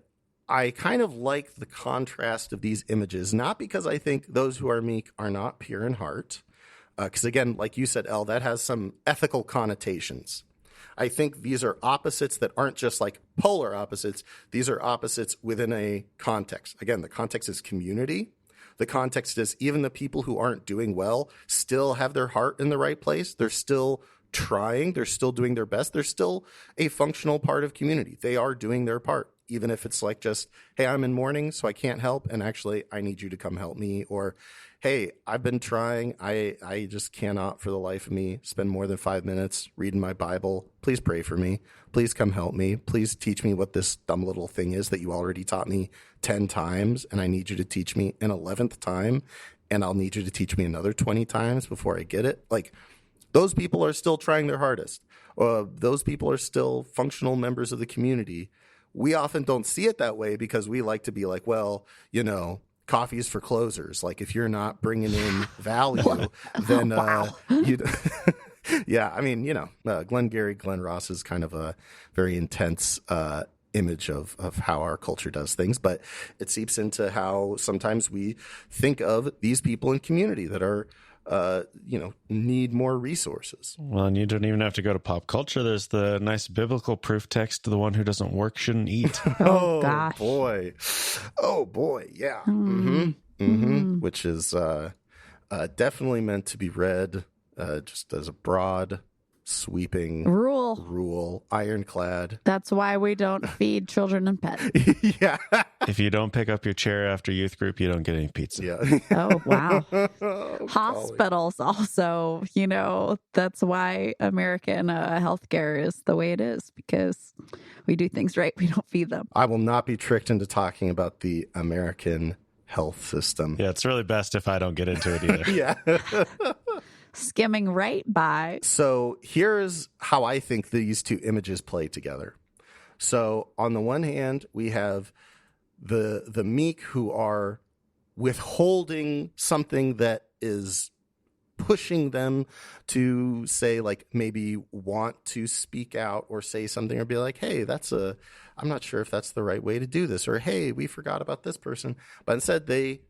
S3: I kind of like the contrast of these images, not because I think those who are meek are not pure in heart, because again, like you said, Elle, that has some ethical connotations. I think these are opposites that aren't just like polar opposites. These are opposites within a context. Again, the context is community. The context is even the people who aren't doing well still have their heart in the right place. They're still trying. They're still doing their best. They're still a functional part of community. They are doing their part, even if it's like just, hey, I'm in mourning, so I can't help. And actually, I need you to come help me. Or, hey, I've been trying. I just cannot for the life of me spend more than 5 minutes reading my Bible. Please pray for me. Please come help me. Please teach me what this dumb little thing is that you already taught me 10 times. And I need you to teach me an 11th time. And I'll need you to teach me another 20 times before I get it. Like, those people are still trying their hardest. Those people are still functional members of the community. We often don't see it that way because we like to be like, well, coffee is for closers. Like, if you're not bringing in value, then you. Yeah, I mean, Glenn Ross is kind of a very intense image of how our culture does things, but it seeps into how sometimes we think of these people in community that are need more resources.
S1: Well, and you don't even have to go to pop culture. There's the nice biblical proof text, the one who doesn't work shouldn't eat.
S2: Oh, gosh.
S3: Boy. Yeah. Which is definitely meant to be read just as a broad, sweeping rule, ironclad.
S2: That's why we don't feed children and pets.
S3: Yeah.
S1: If you don't pick up your chair after youth group, you don't get any pizza.
S3: Yeah.
S2: Oh, wow. Hospitals also, that's why American healthcare is the way it is, because we do things right. We don't feed them.
S3: I will not be tricked into talking about the American health system.
S1: Yeah, it's really best if I don't get into it either.
S3: Yeah.
S2: Skimming right by.
S3: So here's how I think these two images play together. So on the one hand, we have the meek who are withholding something that is pushing them to say, like, maybe want to speak out or say something or be like, hey, I'm not sure if that's the right way to do this, or hey, we forgot about this person. But instead they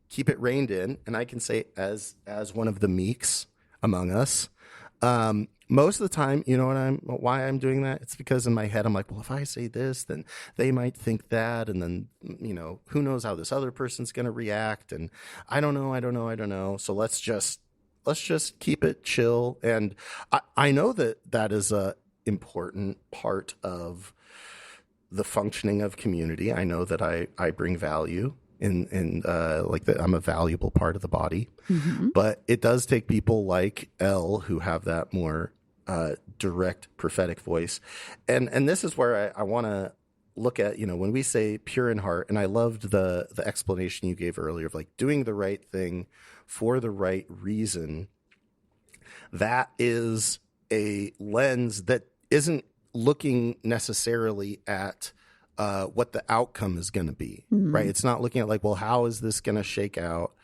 S3: keep it reined in. And I can say as one of the meeks among us, most of the time, why I'm doing that? It's because in my head, I'm like, well, if I say this, then they might think that. And then, who knows how this other person's going to react. And I don't know. So let's just keep it chill. And I know that is a important part of the functioning of community. I know that I bring value in like that I'm a valuable part of the body, but it does take people like Elle who have that more direct prophetic voice. And this is where I want to look at, when we say pure in heart, and I loved the explanation you gave earlier of like doing the right thing for the right reason. That is a lens that isn't looking necessarily at what the outcome is going to be, right? It's not looking at like, well, how is this going to shake out?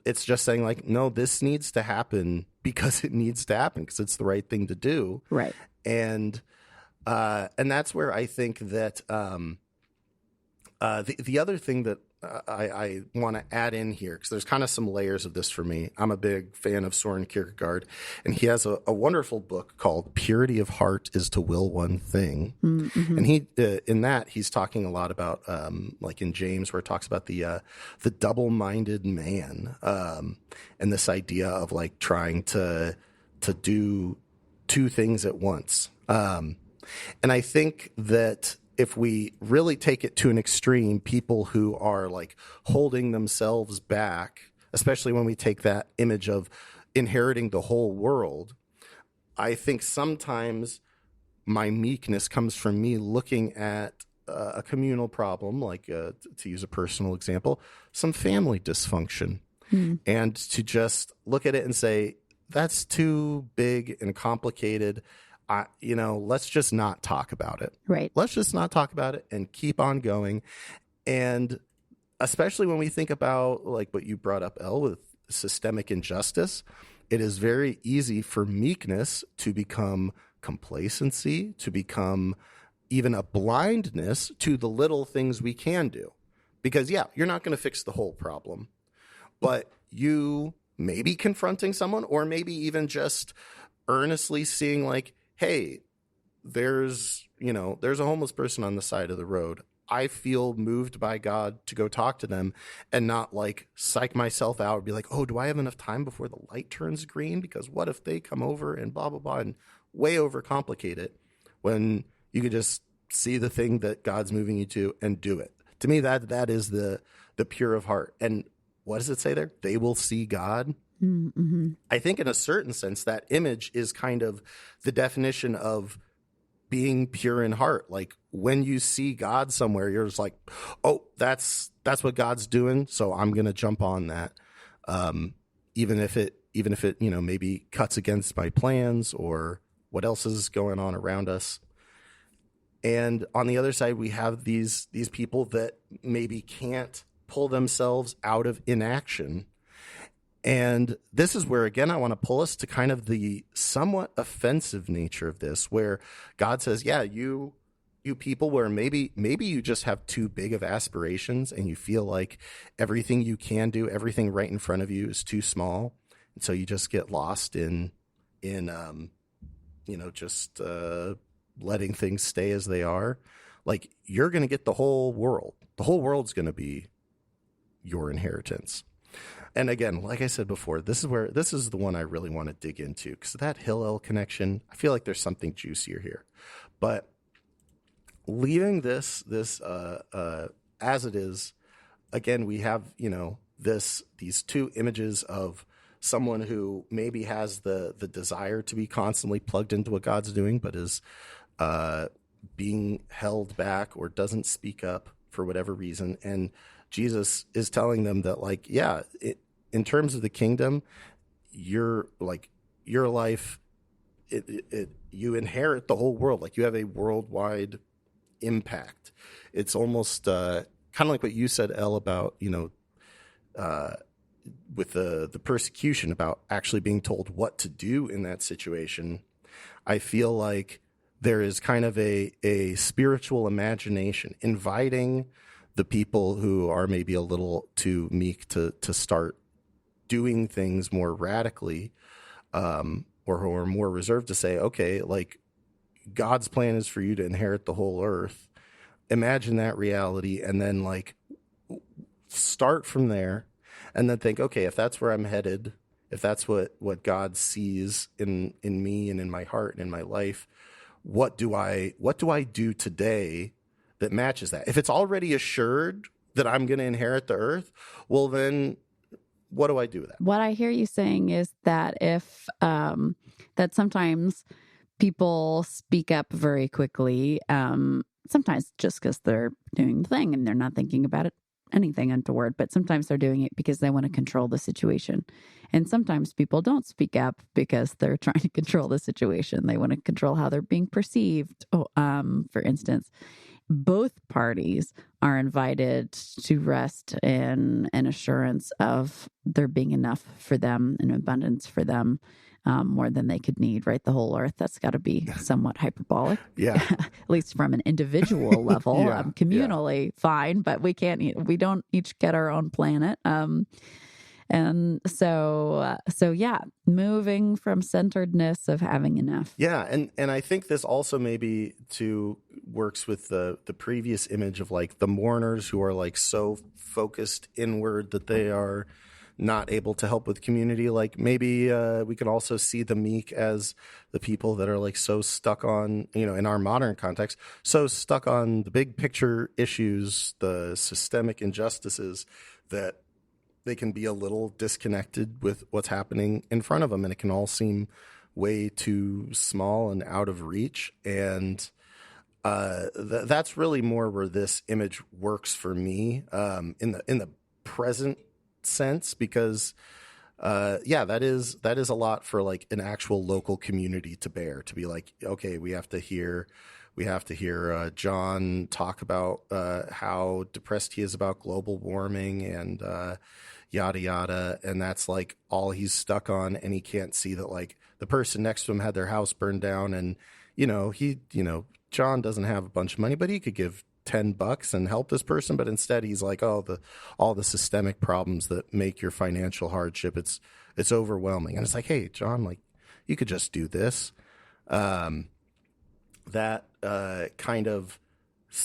S3: It's just saying like, no, this needs to happen because it needs to happen because it's the right thing to do.
S2: Right.
S3: And that's where I think that the other thing that I want to add in here, because there's kind of some layers of this for me. I'm a big fan of Soren Kierkegaard, and he has a wonderful book called Purity of Heart is to Will One Thing. And he in that, he's talking a lot about, like in James, where it talks about the double-minded man, and this idea of like trying to do two things at once. And I think that if we really take it to an extreme, people who are like holding themselves back, especially when we take that image of inheriting the whole world, I think sometimes my meekness comes from me looking at a communal problem, like to use a personal example, some family dysfunction, and to just look at it and say, that's too big and complicated. Let's just not talk about it.
S2: Right.
S3: Let's just not talk about it and keep on going. And especially when we think about like what you brought up, Elle, with systemic injustice, it is very easy for meekness to become complacency, to become even a blindness to the little things we can do. Because, yeah, you're not going to fix the whole problem, but you may be confronting someone, or maybe even just earnestly seeing like, hey, there's a homeless person on the side of the road. I feel moved by God to go talk to them, and not like psych myself out and be like, oh, do I have enough time before the light turns green? Because what if they come over and blah, blah, blah, and way overcomplicate it, when you could just see the thing that God's moving you to and do it. To me, that is the pure of heart. And what does it say there? They will see God.
S2: Mm-hmm.
S3: I think in a certain sense, that image is kind of the definition of being pure in heart. Like when you see God somewhere, you're just like, oh, that's what God's doing, so I'm going to jump on that. Even if it, maybe cuts against my plans or what else is going on around us. And on the other side, we have these people that maybe can't pull themselves out of inaction. And this is where, again, I want to pull us to kind of the somewhat offensive nature of this, where God says, yeah, you people where maybe you just have too big of aspirations and you feel like everything you can do, everything right in front of you is too small. And so you just get lost in just letting things stay as they are. Like, you're going to get the whole world. The whole world's going to be your inheritance. And again, like I said before, this is the one I really want to dig into, because that Elle connection, I feel like there's something juicier here. But leaving this as it is, again, we have, these two images of someone who maybe has the desire to be constantly plugged into what God's doing, but is being held back or doesn't speak up for whatever reason. And Jesus is telling them that, like, yeah, in terms of the kingdom, your life, you inherit the whole world. Like, you have a worldwide impact. It's almost kind of like what you said, Elle, about, with the persecution, about actually being told what to do in that situation. I feel like there is kind of a spiritual imagination inviting the people who are maybe a little too meek to start doing things more radically, or who are more reserved, to say, okay, like, God's plan is for you to inherit the whole earth. Imagine that reality, and then, like, start from there, and then think, okay, if that's where I'm headed, if that's what God sees in me and in my heart and in my life, what do I do today that matches that? If it's already assured that I'm going to inherit the earth, well, then what do I do with that?
S2: What I hear you saying is that if that sometimes people speak up very quickly, sometimes just because they're doing the thing and they're not thinking about it, anything untoward, but sometimes they're doing it because they want to control the situation. And sometimes people don't speak up because they're trying to control the situation. They want to control how they're being perceived. For instance, both parties are invited to rest in an assurance of there being enough for them, an abundance for them, more than they could need, right? The whole earth, that's got to be somewhat hyperbolic.
S3: Yeah.
S2: At least from an individual level.
S3: Yeah.
S2: Communally, fine, but we don't each get our own planet. And so yeah, moving from centeredness of having enough.
S3: Yeah, and I think this also maybe works with the previous image of, like, the mourners who are, like, so focused inward that they are not able to help with community. Like, maybe we can also see the meek as the people that are, like, so stuck on, in our modern context, so stuck on the big picture issues, the systemic injustices, that they can be a little disconnected with what's happening in front of them, and it can all seem way too small and out of reach. And that's really more where this image works for me, in the present sense, because that is a lot for, like, an actual local community to bear, to be like, okay, we have to hear We have to hear John talk about how depressed he is about global warming and yada yada, and that's like all he's stuck on, and he can't see that like the person next to him had their house burned down, and John doesn't have a bunch of money, but he could give $10 and help this person, but instead he's like, all the systemic problems that make your financial hardship, it's overwhelming. And it's like, hey, John, like you could just do this. That kind of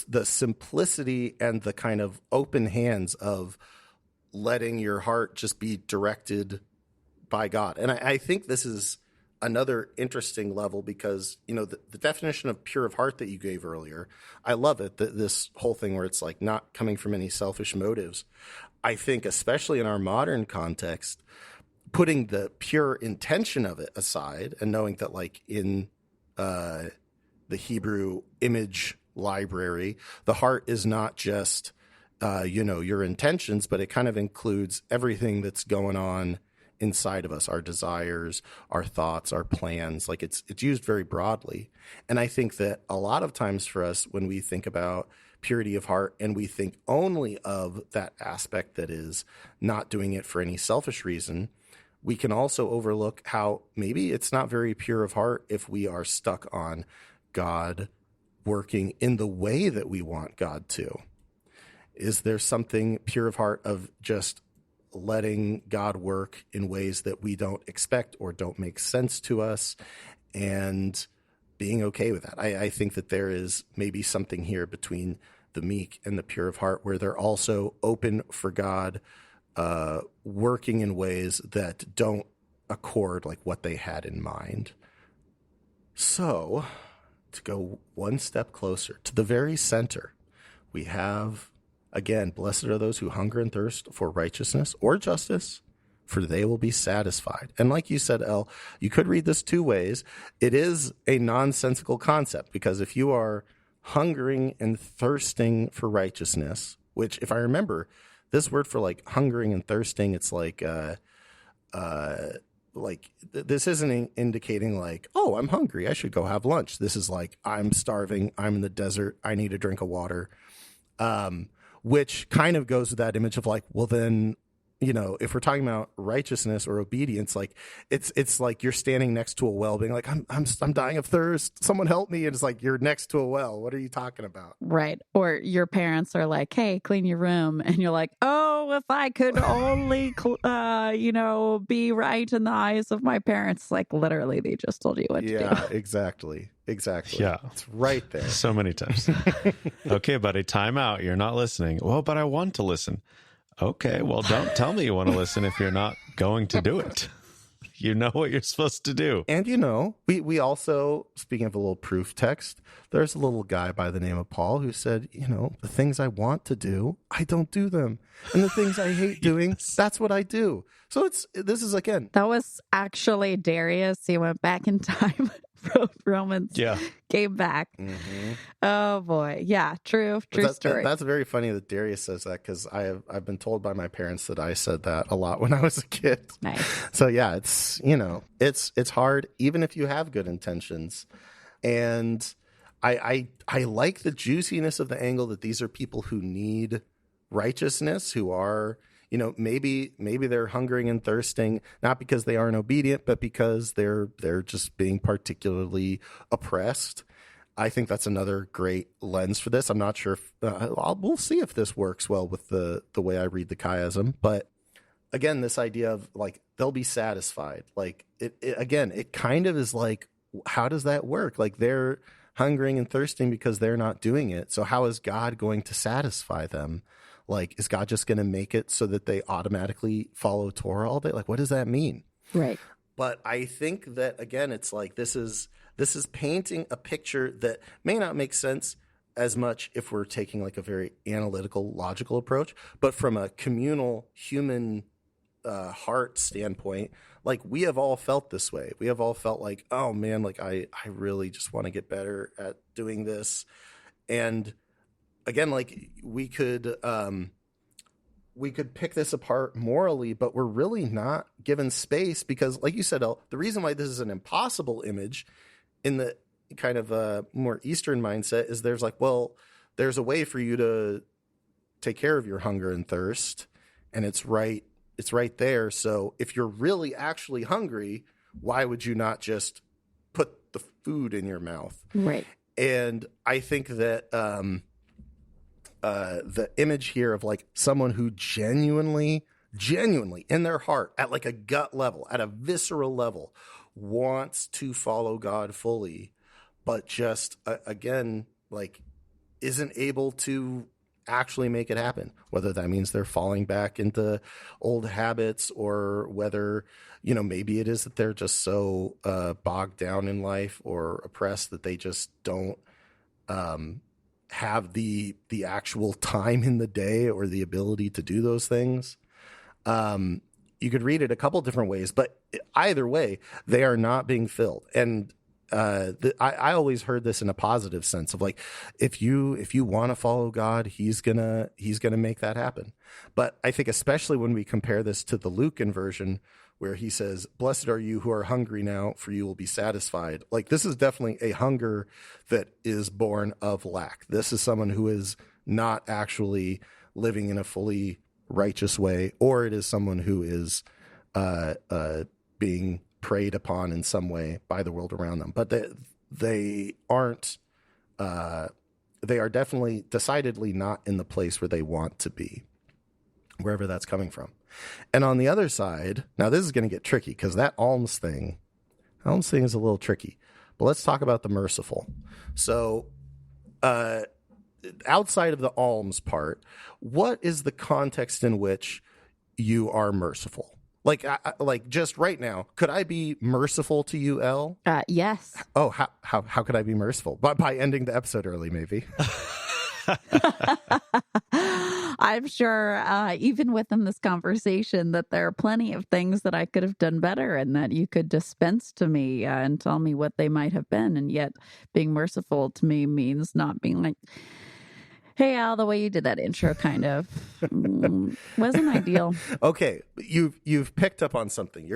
S3: the simplicity and the kind of open hands of letting your heart just be directed by God. And I think this is another interesting level because, the definition of pure of heart that you gave earlier, I love it, this whole thing where it's like not coming from any selfish motives. I think especially in our modern context, putting the pure intention of it aside and knowing that like in the Hebrew image library, the heart is not just, your intentions, but it kind of includes everything that's going on inside of us, our desires, our thoughts, our plans. Like it's used very broadly. And I think that a lot of times for us, when we think about purity of heart and we think only of that aspect that is not doing it for any selfish reason, we can also overlook how maybe it's not very pure of heart if we are stuck on God working in the way that we want God to. Is there something pure of heart of just letting God work in ways that we don't expect or don't make sense to us and being okay with that? I think that there is maybe something here between the meek and the pure of heart where they're also open for God working in ways that don't accord like what they had in mind. So to go one step closer to the very center, we have, again, blessed are those who hunger and thirst for righteousness or justice, for they will be satisfied. And like you said, Elle, you could read this two ways. It is a nonsensical concept because if you are hungering and thirsting for righteousness, which if I remember, this word for like hungering and thirsting, it's like this isn't indicating like, oh, I'm hungry, I should go have lunch. This is like, I'm starving, I'm in the desert, I need a drink of water. Which kind of goes with that image of like, well, then, if we're talking about righteousness or obedience, like it's like you're standing next to a well being like, I'm dying of thirst. Someone help me. And it's like, you're next to a well. What are you talking about?
S2: Right. Or your parents are like, hey, clean your room. And you're like, oh, if I could only, be right in the eyes of my parents. Like literally, they just told you what to do.
S3: Yeah, exactly.
S1: Yeah.
S3: It's right there.
S1: So many times. Okay, buddy, time out. You're not listening. Well, but I want to listen. Okay, well, don't tell me you want to listen if you're not going to do it. You know what you're supposed to do.
S3: And, we also, speaking of a little proof text, there's a little guy by the name of Paul who said, the things I want to do, I don't do them. And the things I hate doing, that's what I do. So this is, again.
S2: That was actually Darius. He went back in time. Romans came back. Mm-hmm. Oh boy. Yeah. True story.
S3: That's very funny that Darius says that because I've been told by my parents that I said that a lot when I was a kid.
S2: Nice.
S3: So yeah, it's hard even if you have good intentions. And I like the juiciness of the angle that these are people who need righteousness, who are, maybe they're hungering and thirsting, not because they aren't obedient, but because they're just being particularly oppressed. I think that's another great lens for this. I'm not sure if we'll see if this works well with the way I read the chiasm. But again, this idea of like, they'll be satisfied. Like it kind of is like, how does that work? Like they're hungering and thirsting because they're not doing it. So how is God going to satisfy them? Like, is God just going to make it so that they automatically follow Torah all day? Like, what does that mean?
S2: Right.
S3: But I think that, again, it's like this is painting a picture that may not make sense as much if we're taking like a very analytical, logical approach. But from a communal human heart standpoint, like we have all felt this way. We have all felt like, oh, man, like I really just want to get better at doing this. And again, like we could pick this apart morally, but we're really not given space because, like you said, Elle, the reason why this is an impossible image in that, kind of a more Eastern mindset is there's like, well, there's a way for you to take care of your hunger and thirst, and it's right there. So if you're really actually hungry, why would you not just put the food in your mouth?
S2: Right.
S3: And I think that the image here of like someone who genuinely in their heart, at like a gut level, at a visceral level, wants to follow God fully, but just again, like isn't able to actually make it happen, whether that means they're falling back into old habits, or whether, maybe it is that they're just so bogged down in life or oppressed that they just don't have the actual time in the day or the ability to do those things. You could read it a couple different ways, but either way, they are not being filled. And I always heard this in a positive sense of like, if you want to follow God, he's gonna make that happen. But I think especially when we compare this to the Lucan version, where he says, "Blessed are you who are hungry now, for you will be satisfied." Like, this is definitely a hunger that is born of lack. This is someone who is not actually living in a fully righteous way, or it is someone who is being preyed upon in some way by the world around them. But they aren't. They are decidedly not in the place where they want to be, wherever that's coming from. And on the other side, now this is going to get tricky, because that alms thing is a little tricky. But let's talk about the merciful. So, outside of the alms part, what is the context in which you are merciful? Like, like just right now, could I be merciful to you, Elle?
S2: Yes.
S3: Oh, how could I be merciful? By ending the episode early, maybe.
S2: I'm sure, even within this conversation, that there are plenty of things that I could have done better, and that you could dispense to me and tell me what they might have been. And yet, being merciful to me means not being like, "Hey, Al, the way you did that intro kind of wasn't ideal."
S3: Okay, you've picked up on something.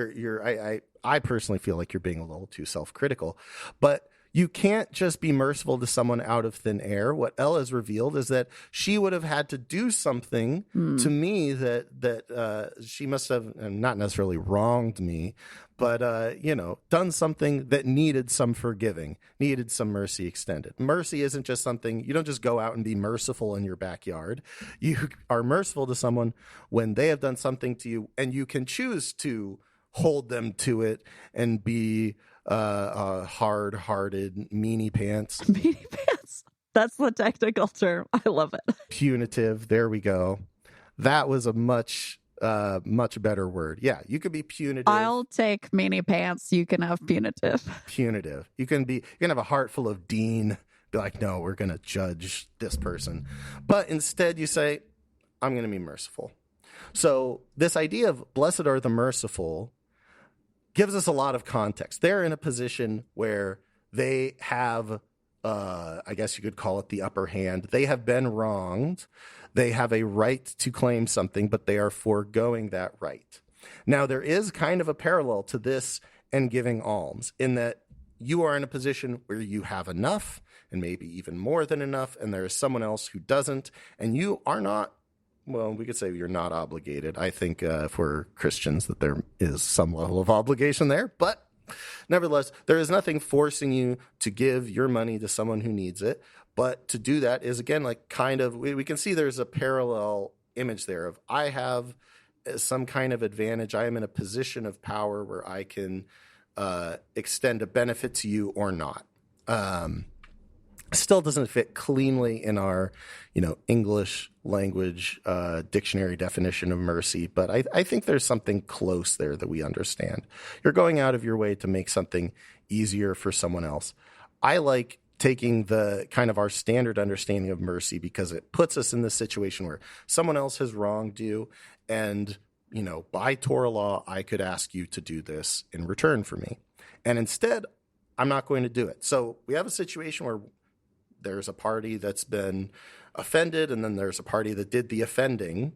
S3: I personally feel like you're being a little too self-critical, but you can't just be merciful to someone out of thin air. What Elle has revealed is that she would have had to do something to me that she must have not necessarily wronged me, but done something that needed some forgiving, needed some mercy extended. Mercy isn't just something, you don't just go out and be merciful in your backyard. You are merciful to someone when they have done something to you, and you can choose to hold them to it and be hard-hearted meanie pants.
S2: Meanie pants. That's the technical term. I love it.
S3: Punitive. There we go. That was a much better word. Yeah, you could be punitive.
S2: I'll take meanie pants. You can have punitive.
S3: Punitive. You can have a heart full of Dean. Be like, no, we're going to judge this person. But instead you say, I'm going to be merciful. So this idea of blessed are the merciful gives us a lot of context. They're in a position where they have, I guess you could call it the upper hand. They have been wronged. They have a right to claim something, but they are foregoing that right. Now, there is kind of a parallel to this and giving alms, in that you are in a position where you have enough, and maybe even more than enough, and there is someone else who doesn't, and you are not, well, we could say you're not obligated. I think for Christians that there is some level of obligation there, but nevertheless, there is nothing forcing you to give your money to someone who needs it. But to do that is, again, like kind of, we can see there's a parallel image there of, I have some kind of advantage. I am in a position of power where I can extend a benefit to you or not. Still doesn't fit cleanly in our, English language dictionary definition of mercy, but I think there's something close there that we understand. You're going out of your way to make something easier for someone else. I like taking the kind of our standard understanding of mercy, because it puts us in this situation where someone else has wronged you, and by Torah law, I could ask you to do this in return for me. And instead, I'm not going to do it. So we have a situation where there's a party that's been offended, and then there's a party that did the offending.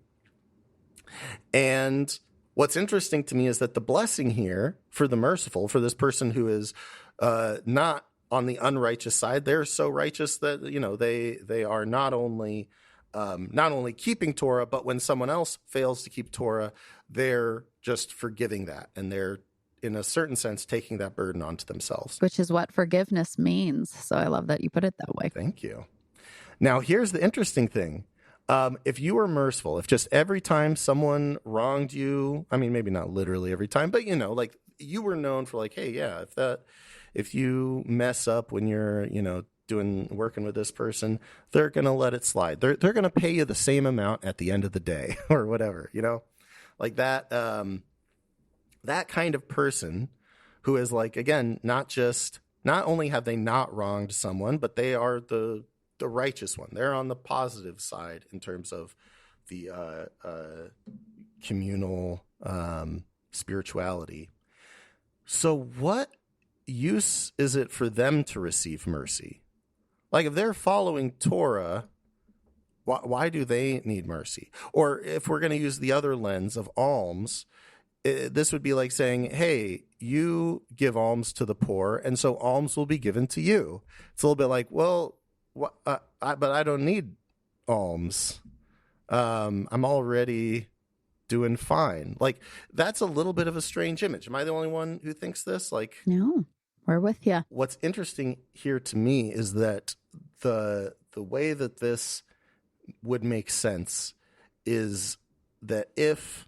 S3: And what's interesting to me is that the blessing here for the merciful, for this person who is not on the unrighteous side, they're so righteous that, they are not only keeping Torah, but when someone else fails to keep Torah, they're just forgiving that. And they're, in a certain sense, taking that burden onto themselves.
S2: Which is what forgiveness means. So I love that you put it that way.
S3: Thank you. Now, here's the interesting thing. If you were merciful, if just every time someone wronged you, I mean, maybe not literally every time, but, like you were known for like, hey, yeah, if you mess up when you're, working with this person, they're going to let it slide. They're going to pay you the same amount at the end of the day or whatever, like that. That kind of person who is like, again, not only have they not wronged someone, but they are the righteous one. They're on the positive side in terms of the communal spirituality. So what use is it for them to receive mercy? Like if they're following Torah, why do they need mercy? Or if we're going to use the other lens of alms, this would be like saying, hey, you give alms to the poor, and so alms will be given to you. It's a little bit like, well, but I don't need alms. I'm already doing fine. Like, that's a little bit of a strange image. Am I the only one who thinks this? Like,
S2: no, we're with you.
S3: What's interesting here to me is that the way that this would make sense is that if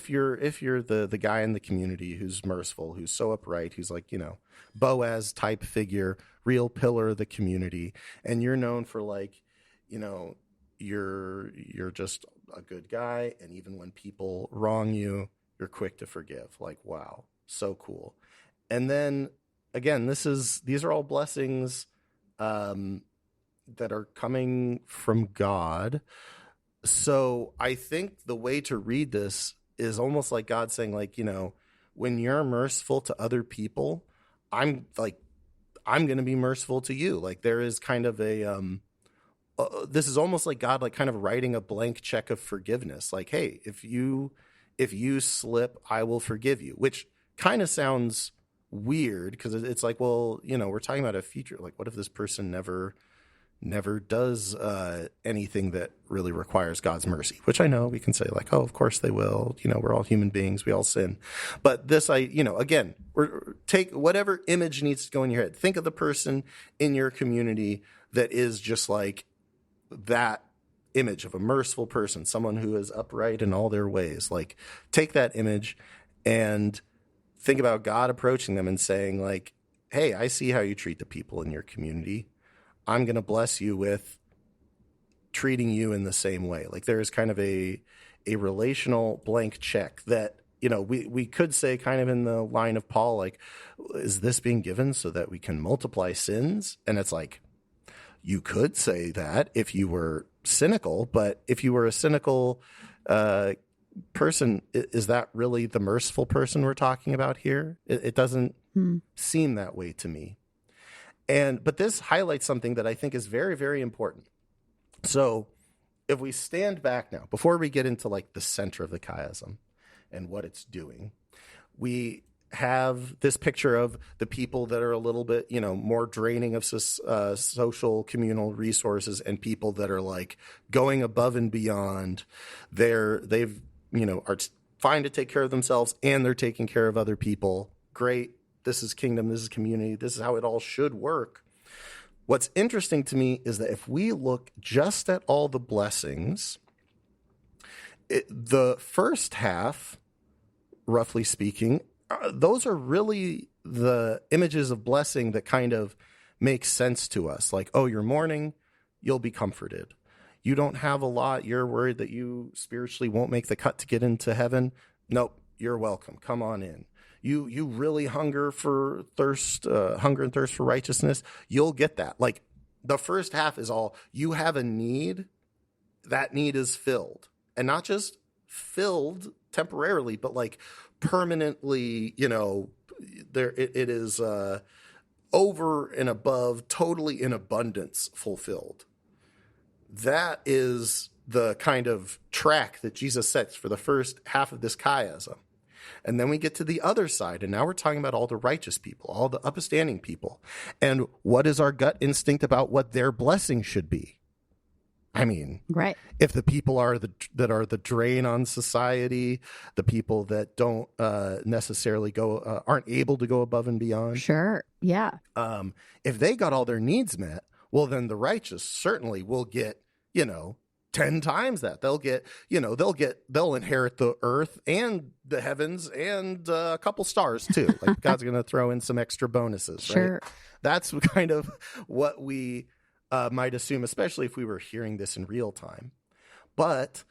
S3: you're the guy in the community who's merciful, who's so upright, who's like, Boaz type figure, real pillar of the community, and you're known for like, you're just a good guy, and even when people wrong you, you're quick to forgive. Like, wow, so cool. And then again, these are all blessings that are coming from God. So I think the way to read this is almost like God saying, like, when you're merciful to other people, I'm going to be merciful to you. Like, there is kind of this is almost like God, like kind of writing a blank check of forgiveness. Like, hey, if you slip, I will forgive you, which kind of sounds weird because it's like, well, we're talking about a future. Like, what if this person never does anything that really requires God's mercy, which I know we can say like, oh, of course they will. We're all human beings. We all sin. But this, again, take whatever image needs to go in your head. Think of the person in your community that is just like that image of a merciful person, someone who is upright in all their ways. Like, take that image and think about God approaching them and saying like, hey, I see how you treat the people in your community. I'm going to bless you with treating you in the same way. Like, there is kind of a relational blank check that, we could say kind of in the line of Paul, like, is this being given so that we can multiply sins? And it's like, you could say that if you were cynical, but if you were a cynical person, is that really the merciful person we're talking about here? It doesn't seem that way to me. But this highlights something that I think is very, very important. So if we stand back now, before we get into like the center of the chiasm and what it's doing, we have this picture of the people that are a little bit, more draining of social communal resources, and people that are like going above and beyond. They've are fine to take care of themselves, and they're taking care of other people. Great. This is kingdom. This is community. This is how it all should work. What's interesting to me is that if we look just at all the blessings, the first half, roughly speaking, those are really the images of blessing that kind of make sense to us. Like, oh, you're mourning, you'll be comforted. You don't have a lot. You're worried that you spiritually won't make the cut to get into heaven. Nope, you're welcome. Come on in. You really hunger and thirst for righteousness. You'll get that. Like, the first half is all, you have a need, that need is filled. And not just filled temporarily, but like permanently, there it is over and above, totally in abundance fulfilled. That is the kind of track that Jesus sets for the first half of this chiasm. And then we get to the other side. And now we're talking about all the righteous people, all the upstanding people. And what is our gut instinct about what their blessing should be? I mean,
S2: right.
S3: If the people that are the drain on society, the people that don't necessarily aren't able to go above and beyond.
S2: Sure. Yeah.
S3: If they got all their needs met, well, then the righteous certainly will get, 10 times that. They'll inherit the earth and the heavens and a couple stars too. Like God's going to throw in some extra bonuses,
S2: sure.
S3: right? That's kind of what we might assume, especially if we were hearing this in real time. But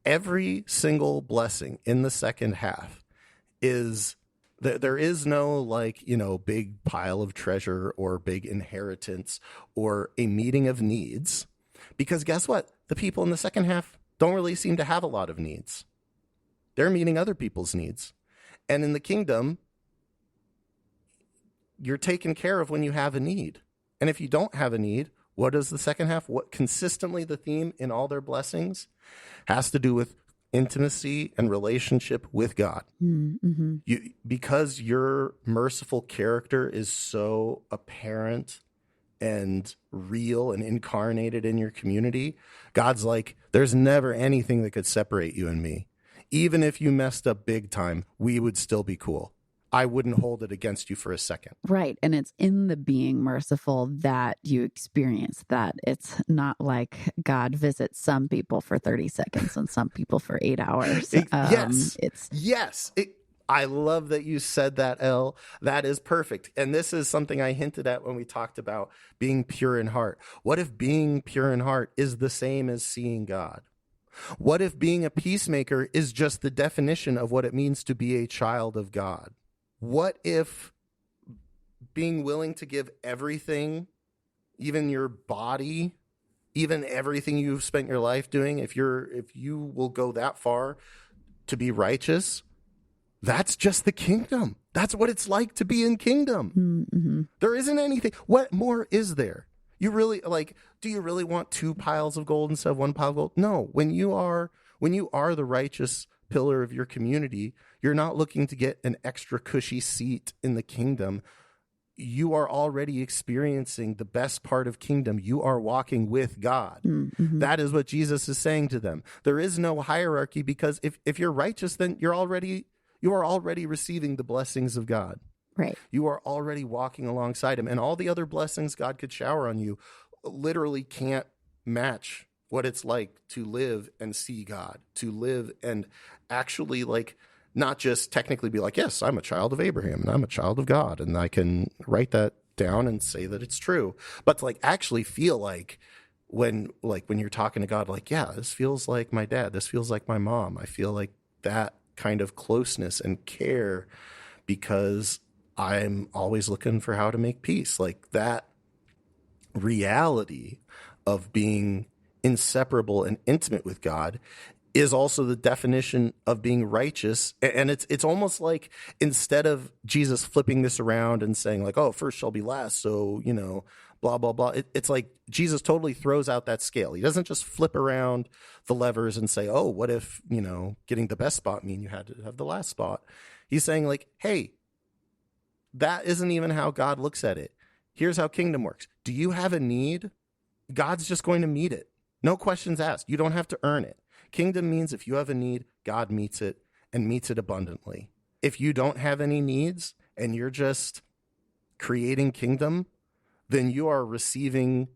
S3: every single blessing in the second half is there is no big pile of treasure or big inheritance or a meeting of needs, because guess what? The people in the second half don't really seem to have a lot of needs. They're meeting other people's needs. And in the kingdom, you're taken care of when you have a need. And if you don't have a need, what is the second half? What consistently the theme in all their blessings has to do with intimacy and relationship with God.
S2: Mm-hmm.
S3: Because your merciful character is so apparent and real and incarnated in your community, God's like, there's never anything that could separate you and me. Even if you messed up big time, we would still be cool. I wouldn't hold it against you for a second.
S2: Right. And it's in the being merciful that you experience that. It's not like God visits some people for 30 seconds and some people for 8 hours.
S3: Yes. I love that you said that, Elle. That is perfect. And this is something I hinted at when we talked about being pure in heart. What if being pure in heart is the same as seeing God? What if being a peacemaker is just the definition of what it means to be a child of God? What if being willing to give everything, even your body, even everything you've spent your life doing, if you will go that far to be righteous, that's just the kingdom. That's what it's like to be in kingdom.
S2: Mm-hmm.
S3: There isn't anything. What more is there? Do you really want 2 piles of gold instead of 1 pile of gold? No. When you are the righteous pillar of your community, you're not looking to get an extra cushy seat in the kingdom. You are already experiencing the best part of kingdom. You are walking with God.
S2: Mm-hmm.
S3: That is what Jesus is saying to them. There is no hierarchy, because if you're righteous, then you are already receiving the blessings of God.
S2: Right.
S3: You are already walking alongside him, and all the other blessings God could shower on you literally can't match what it's like to live and see God, to live and actually not just technically be like, yes, I'm a child of Abraham and I'm a child of God, and I can write that down and say that it's true, but to actually feel like when you're talking to God, yeah, this feels like my dad, this feels like my mom. I feel like that kind of closeness and care because I'm always looking for how to make peace. That reality of being inseparable and intimate with God is also the definition of being righteous. And it's almost like, instead of Jesus flipping this around and saying oh, first shall be last, so blah blah blah, it's like Jesus totally throws out that scale. He doesn't just flip around the levers and say, oh, what if getting the best spot mean you had to have the last spot. He's saying hey, that isn't even how God looks at it. Here's how kingdom works. Do you have a need? God's just going to meet it. No questions asked. You don't have to earn it. Kingdom means if you have a need, God meets it and meets it abundantly. If you don't have any needs and you're just creating kingdom, then you are receiving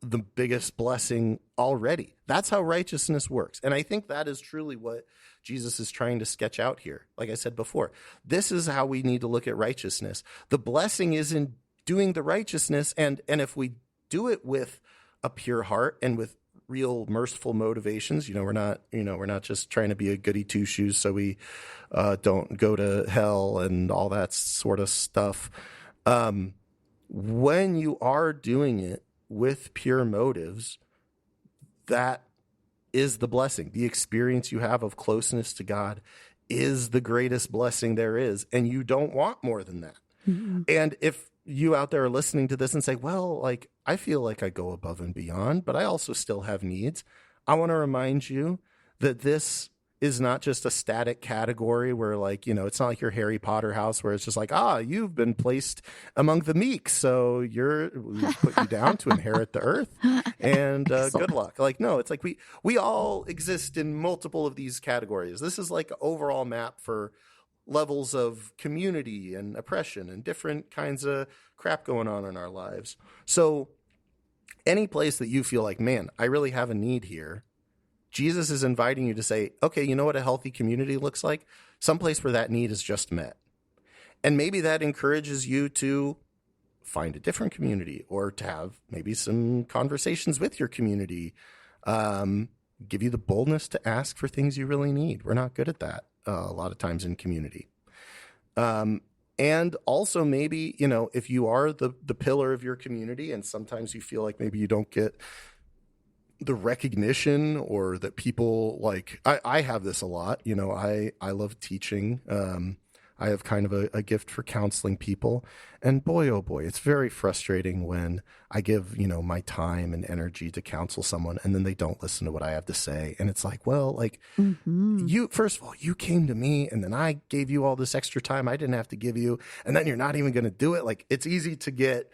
S3: the biggest blessing already. That's how righteousness works. And I think that is truly what Jesus is trying to sketch out here. Like I said before, this is how we need to look at righteousness. The blessing is in doing the righteousness. And if we do it with a pure heart and with real merciful motivations, we're not just trying to be a goody two shoes so we don't go to hell and all that sort of stuff. When you are doing it with pure motives, that is the blessing. The experience you have of closeness to God is the greatest blessing there is, and you don't want more than that.
S2: Mm-hmm.
S3: And if you out there are listening to this and say, well, I feel like I go above and beyond, but I also still have needs, I want to remind you that this is not just a static category where, like, it's not like your Harry Potter house where it's just like, you've been placed among the meek, so we put you down to inherit the earth, and good luck. Like, no, it's like we all exist in multiple of these categories. This is like an overall map for levels of community and oppression and different kinds of crap going on in our lives. So any place that you feel like, man, I really have a need here, Jesus is inviting you to say, okay, you know what a healthy community looks like? Someplace where that need is just met. And maybe that encourages you to find a different community, or to have maybe some conversations with your community, give you the boldness to ask for things you really need. We're not good at that a lot of times in community. And also maybe, if you are the pillar of your community and sometimes you feel like maybe you don't get the recognition, or that people like, I have this a lot, I love teaching. I have kind of a gift for counseling people, and boy, oh boy, it's very frustrating when I give, my time and energy to counsel someone and then they don't listen to what I have to say. And it's like, well, like you, first of all, you came to me and then I gave you all this extra time I didn't have to give you. And then you're not even going to do it. Like, it's easy to get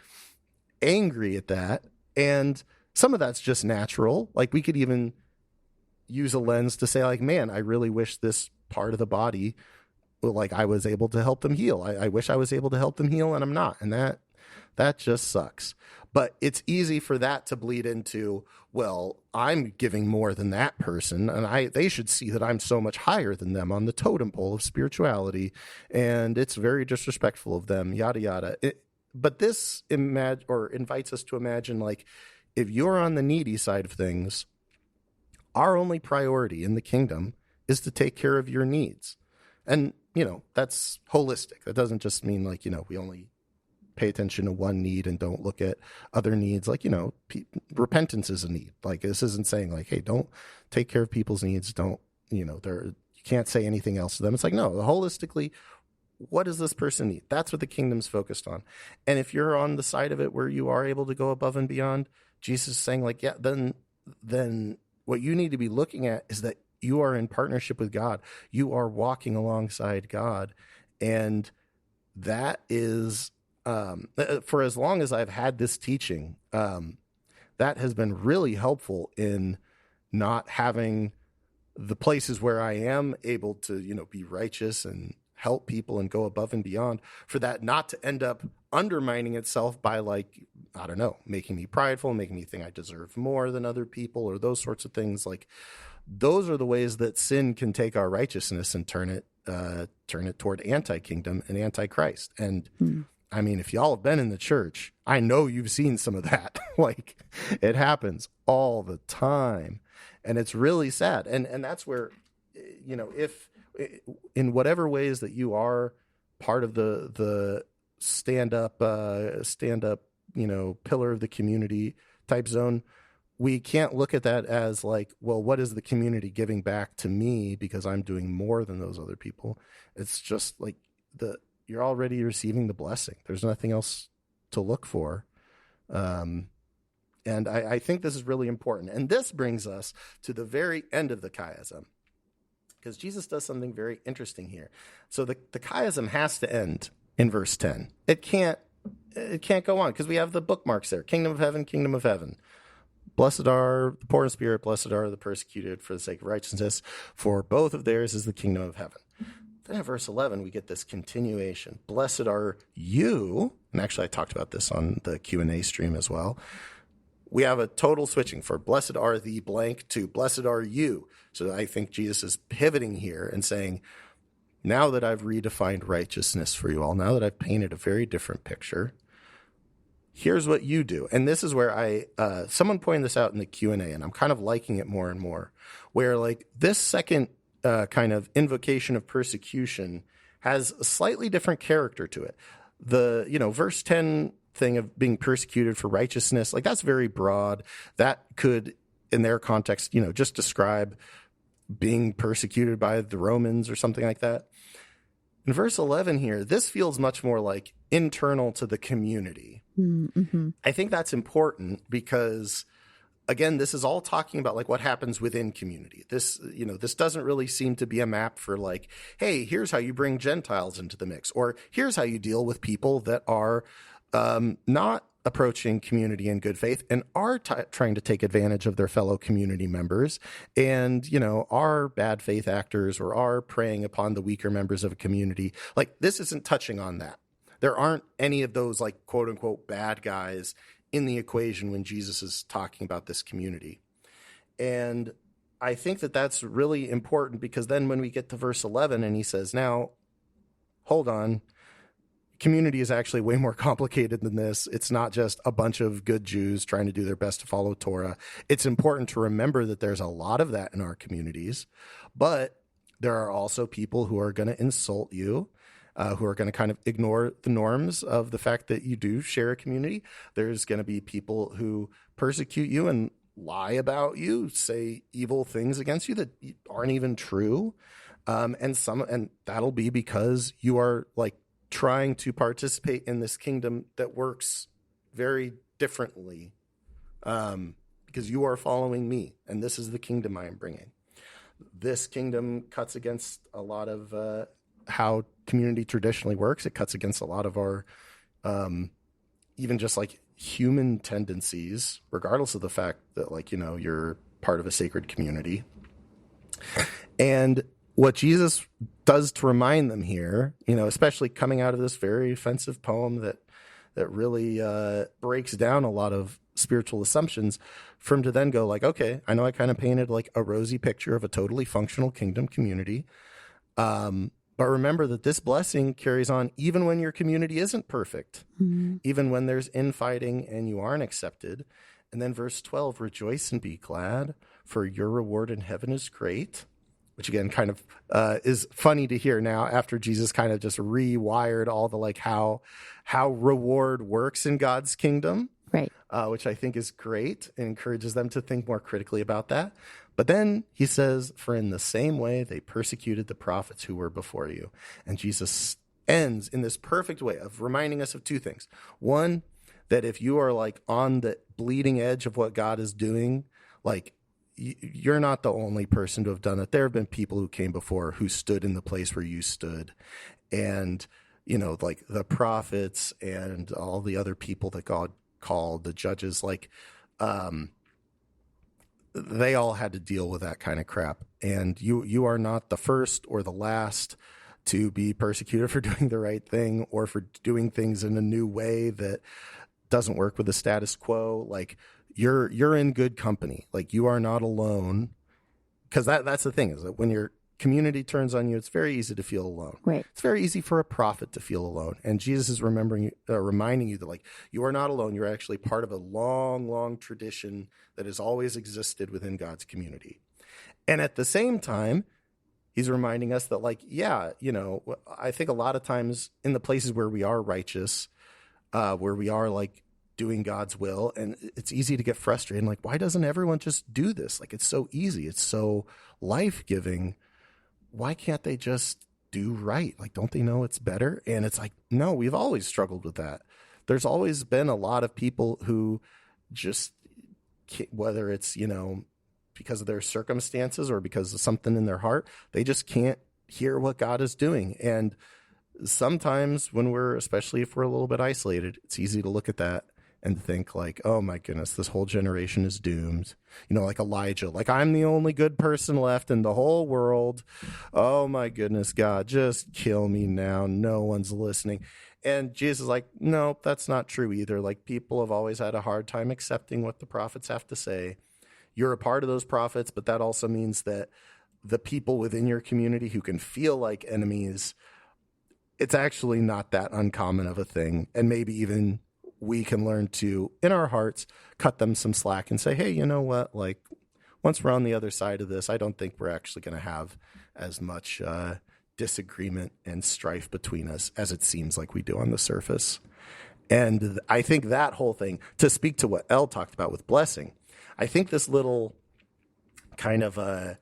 S3: angry at that. And some of that's just natural. Like, we could even use a lens to say, like, man, I really wish this part of the body, like, I was able to help them heal. I wish I was able to help them heal, and I'm not. And that just sucks. But it's easy for that to bleed into, well, I'm giving more than that person, and they should see that I'm so much higher than them on the totem pole of spirituality, and it's very disrespectful of them, yada, yada. But this invites us to imagine, like, if you're on the needy side of things, our only priority in the kingdom is to take care of your needs. And, that's holistic. That doesn't just mean, like, we only pay attention to one need and don't look at other needs. Like, repentance is a need. Like, this isn't saying, like, hey, don't take care of people's needs. Don't, you can't say anything else to them. It's like, no, holistically, what does this person need? That's what the kingdom's focused on. And if you're on the side of it where you are able to go above and beyond, Jesus is saying, like, yeah, then what you need to be looking at is that you are in partnership with God. You are walking alongside God. And that is, for as long as I've had this teaching, that has been really helpful in not having the places where I am able to, be righteous and help people and go above and beyond, for that not to end up undermining itself by, like, I don't know, making me prideful, making me think I deserve more than other people, or those sorts of things. Like, those are the ways that sin can take our righteousness and turn it toward anti-kingdom and anti-Christ. And I mean, if y'all have been in the church, I know you've seen some of that. Like, it happens all the time, and it's really sad. And that's where, if in whatever ways that you are part of the stand up, pillar of the community type zone, we can't look at that as like, well, what is the community giving back to me because I'm doing more than those other people? It's just like you're already receiving the blessing. There's nothing else to look for. And I think this is really important. And this brings us to the very end of the chiasm, because Jesus does something very interesting here. So the chiasm has to end in verse 10. It can't go on, because we have the bookmarks there. Kingdom of heaven, kingdom of heaven. Blessed are the poor in spirit, blessed are the persecuted for the sake of righteousness, for both of theirs is the kingdom of heaven. Then in verse 11, we get this continuation. Blessed are you, and actually I talked about this on the Q&A stream as well. We have a total switching for blessed are the blank to blessed are you. So I think Jesus is pivoting here and saying, now that I've redefined righteousness for you all, now that I've painted a very different picture, here's what you do. And this is where someone pointed this out in the Q&A, and I'm kind of liking it more and more, where, like, this second kind of invocation of persecution has a slightly different character to it. The, verse 10 thing of being persecuted for righteousness, like, that's very broad. That could, in their context, just describe being persecuted by the Romans or something like that. In verse 11 here, this feels much more like internal to the community. Mm-hmm. I think that's important because again, this is all talking about like what happens within community. This, this doesn't really seem to be a map for like, hey, here's how you bring Gentiles into the mix, or here's how you deal with people that are not approaching community in good faith and are trying to take advantage of their fellow community members and, are bad faith actors or are preying upon the weaker members of a community. Like, this isn't touching on that. There aren't any of those like quote unquote bad guys in the equation when Jesus is talking about this community. And I think that that's really important, because then when we get to verse 11 and he says, now, hold on, community is actually way more complicated than this. It's not just a bunch of good Jews trying to do their best to follow Torah. It's important to remember that there's a lot of that in our communities, but there are also people who are going to insult you, who are going to kind of ignore the norms of the fact that you do share a community. There's going to be people who persecute you and lie about you, say evil things against you that aren't even true. And that'll be because you are like trying to participate in this kingdom that works very differently, because you are following me, and this is the kingdom I am bringing. This kingdom cuts against a lot of how community traditionally works. It cuts against a lot of our even just like human tendencies, regardless of the fact that like, you're part of a sacred community. And what Jesus does to remind them here, especially coming out of this very offensive poem that really breaks down a lot of spiritual assumptions, for him to then go like, okay, I know I kind of painted like a rosy picture of a totally functional kingdom community. But remember that this blessing carries on even when your community isn't perfect, even when there's infighting and you aren't accepted. And then verse 12, rejoice and be glad, for your reward in heaven is great. Which again, kind of is funny to hear now after Jesus kind of just rewired all the like how reward works in God's kingdom,
S2: right?
S3: Which I think is great and encourages them to think more critically about that. But then he says, for in the same way they persecuted the prophets who were before you. And Jesus ends in this perfect way of reminding us of two things. One, that if you are like on the bleeding edge of what God is doing, like, you're not the only person to have done it. There have been people who came before who stood in the place where you stood. And, like the prophets and all the other people that God called, the judges, like, they all had to deal with that kind of crap. And you are not the first or the last to be persecuted for doing the right thing or for doing things in a new way that doesn't work with the status quo. Like, you're in good company. Like, you are not alone, because that's the thing, is that when your community turns on you, it's very easy to feel alone.
S2: Right.
S3: It's very easy for a prophet to feel alone. And Jesus is reminding you that like, you are not alone. You're actually part of a long, long tradition that has always existed within God's community. And at the same time, he's reminding us that like, yeah, I think a lot of times in the places where we are righteous, where we are like doing God's will, and it's easy to get frustrated. Like, why doesn't everyone just do this? Like, it's so easy. It's so life-giving. Why can't they just do right? Like, don't they know it's better? And it's like, no, we've always struggled with that. There's always been a lot of people who just, whether it's, because of their circumstances or because of something in their heart, they just can't hear what God is doing. And sometimes when especially if we're a little bit isolated, it's easy to look at that and think like, oh my goodness, this whole generation is doomed. Like Elijah, like, I'm the only good person left in the whole world. Oh my goodness, God, just kill me now. No one's listening. And Jesus is like, no, that's not true either. Like, people have always had a hard time accepting what the prophets have to say. You're a part of those prophets, but that also means that the people within your community who can feel like enemies, it's actually not that uncommon of a thing. And maybe even we can learn to, in our hearts, cut them some slack and say, hey, you know what? Like, once we're on the other side of this, I don't think we're actually going to have as much disagreement and strife between us as it seems like we do on the surface. And I think that whole thing, to speak to what Elle talked about with blessing, I think this little kind of a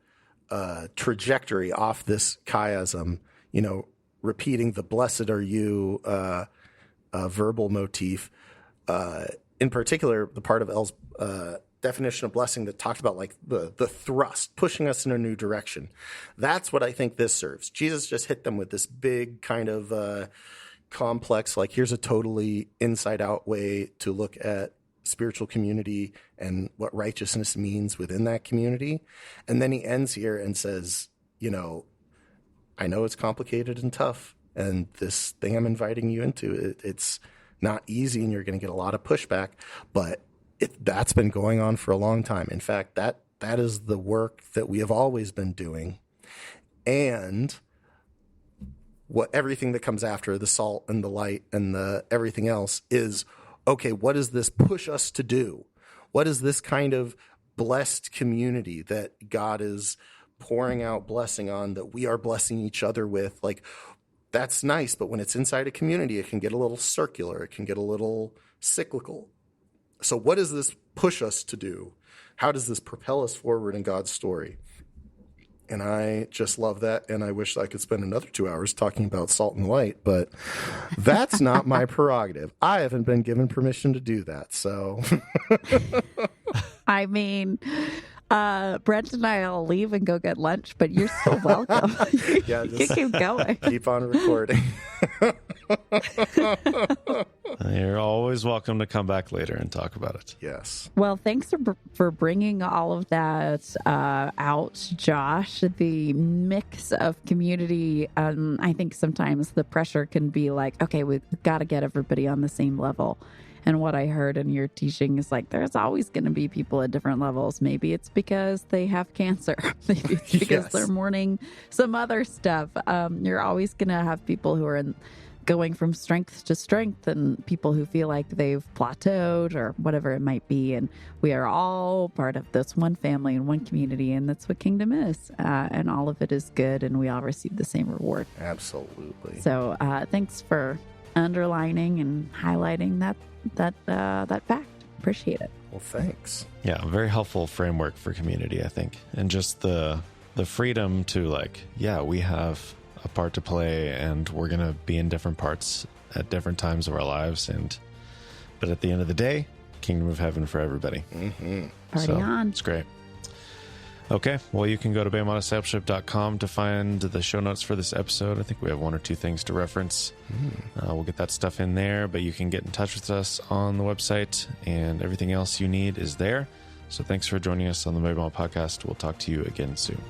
S3: trajectory off this chiasm, repeating the blessed are you verbal motif, in particular, the part of Elle's definition of blessing that talked about like the thrust, pushing us in a new direction. That's what I think this serves. Jesus just hit them with this big kind of complex, like here's a totally inside out way to look at spiritual community and what righteousness means within that community. And then he ends here and says, you know, I know it's complicated and tough, and this thing I'm inviting you into, it's not easy and you're going to get a lot of pushback, but that's been going on for a long time. In fact, that is the work that we have always been doing. And what everything that comes after, the salt and the light and the everything else is, okay, what does this push us to do? What is this kind of blessed community that God is pouring out blessing on, that we are blessing each other with? Like, that's nice, but when it's inside a community, it can get a little circular. It can get a little cyclical. So what does this push us to do? How does this propel us forward in God's story? And I just love that, and I wish I could spend another 2 hours talking about salt and light, but that's not my prerogative. I haven't been given permission to do that, so.
S2: I mean, Brent and I will leave and go get lunch, but you're still welcome.
S3: Yeah,
S2: you can keep going.
S3: Keep on recording.
S1: You're always welcome to come back later and talk about it.
S3: Yes.
S2: Well, thanks for bringing all of that out, Josh. The mix of community, I think sometimes the pressure can be like, okay, we've got to get everybody on the same level. And what I heard in your teaching is like, there's always going to be people at different levels. Maybe it's because they have cancer. Maybe it's because they're mourning some other stuff. You're always going to have people who are going from strength to strength, and people who feel like they've plateaued or whatever it might be. And we are all part of this one family and one community, and that's what Kingdom is. And all of it is good, and we all receive the same reward.
S3: Absolutely.
S2: So thanks for underlining and highlighting that fact. Appreciate it.
S3: Well, thanks.
S1: Yeah, very helpful framework for community, I think. And just the freedom to like, yeah, we have a part to play, and we're going to be in different parts at different times of our lives. But at the end of the day, kingdom of heaven for everybody.
S3: Mm-hmm.
S2: Party on.
S1: It's great. Okay, well, you can go to BayModestDiscipleship.com to find the show notes for this episode. I think we have one or two things to reference. We'll get that stuff in there, but you can get in touch with us on the website, and everything else you need is there. So thanks for joining us on the Baby Mom Podcast. We'll talk to you again soon.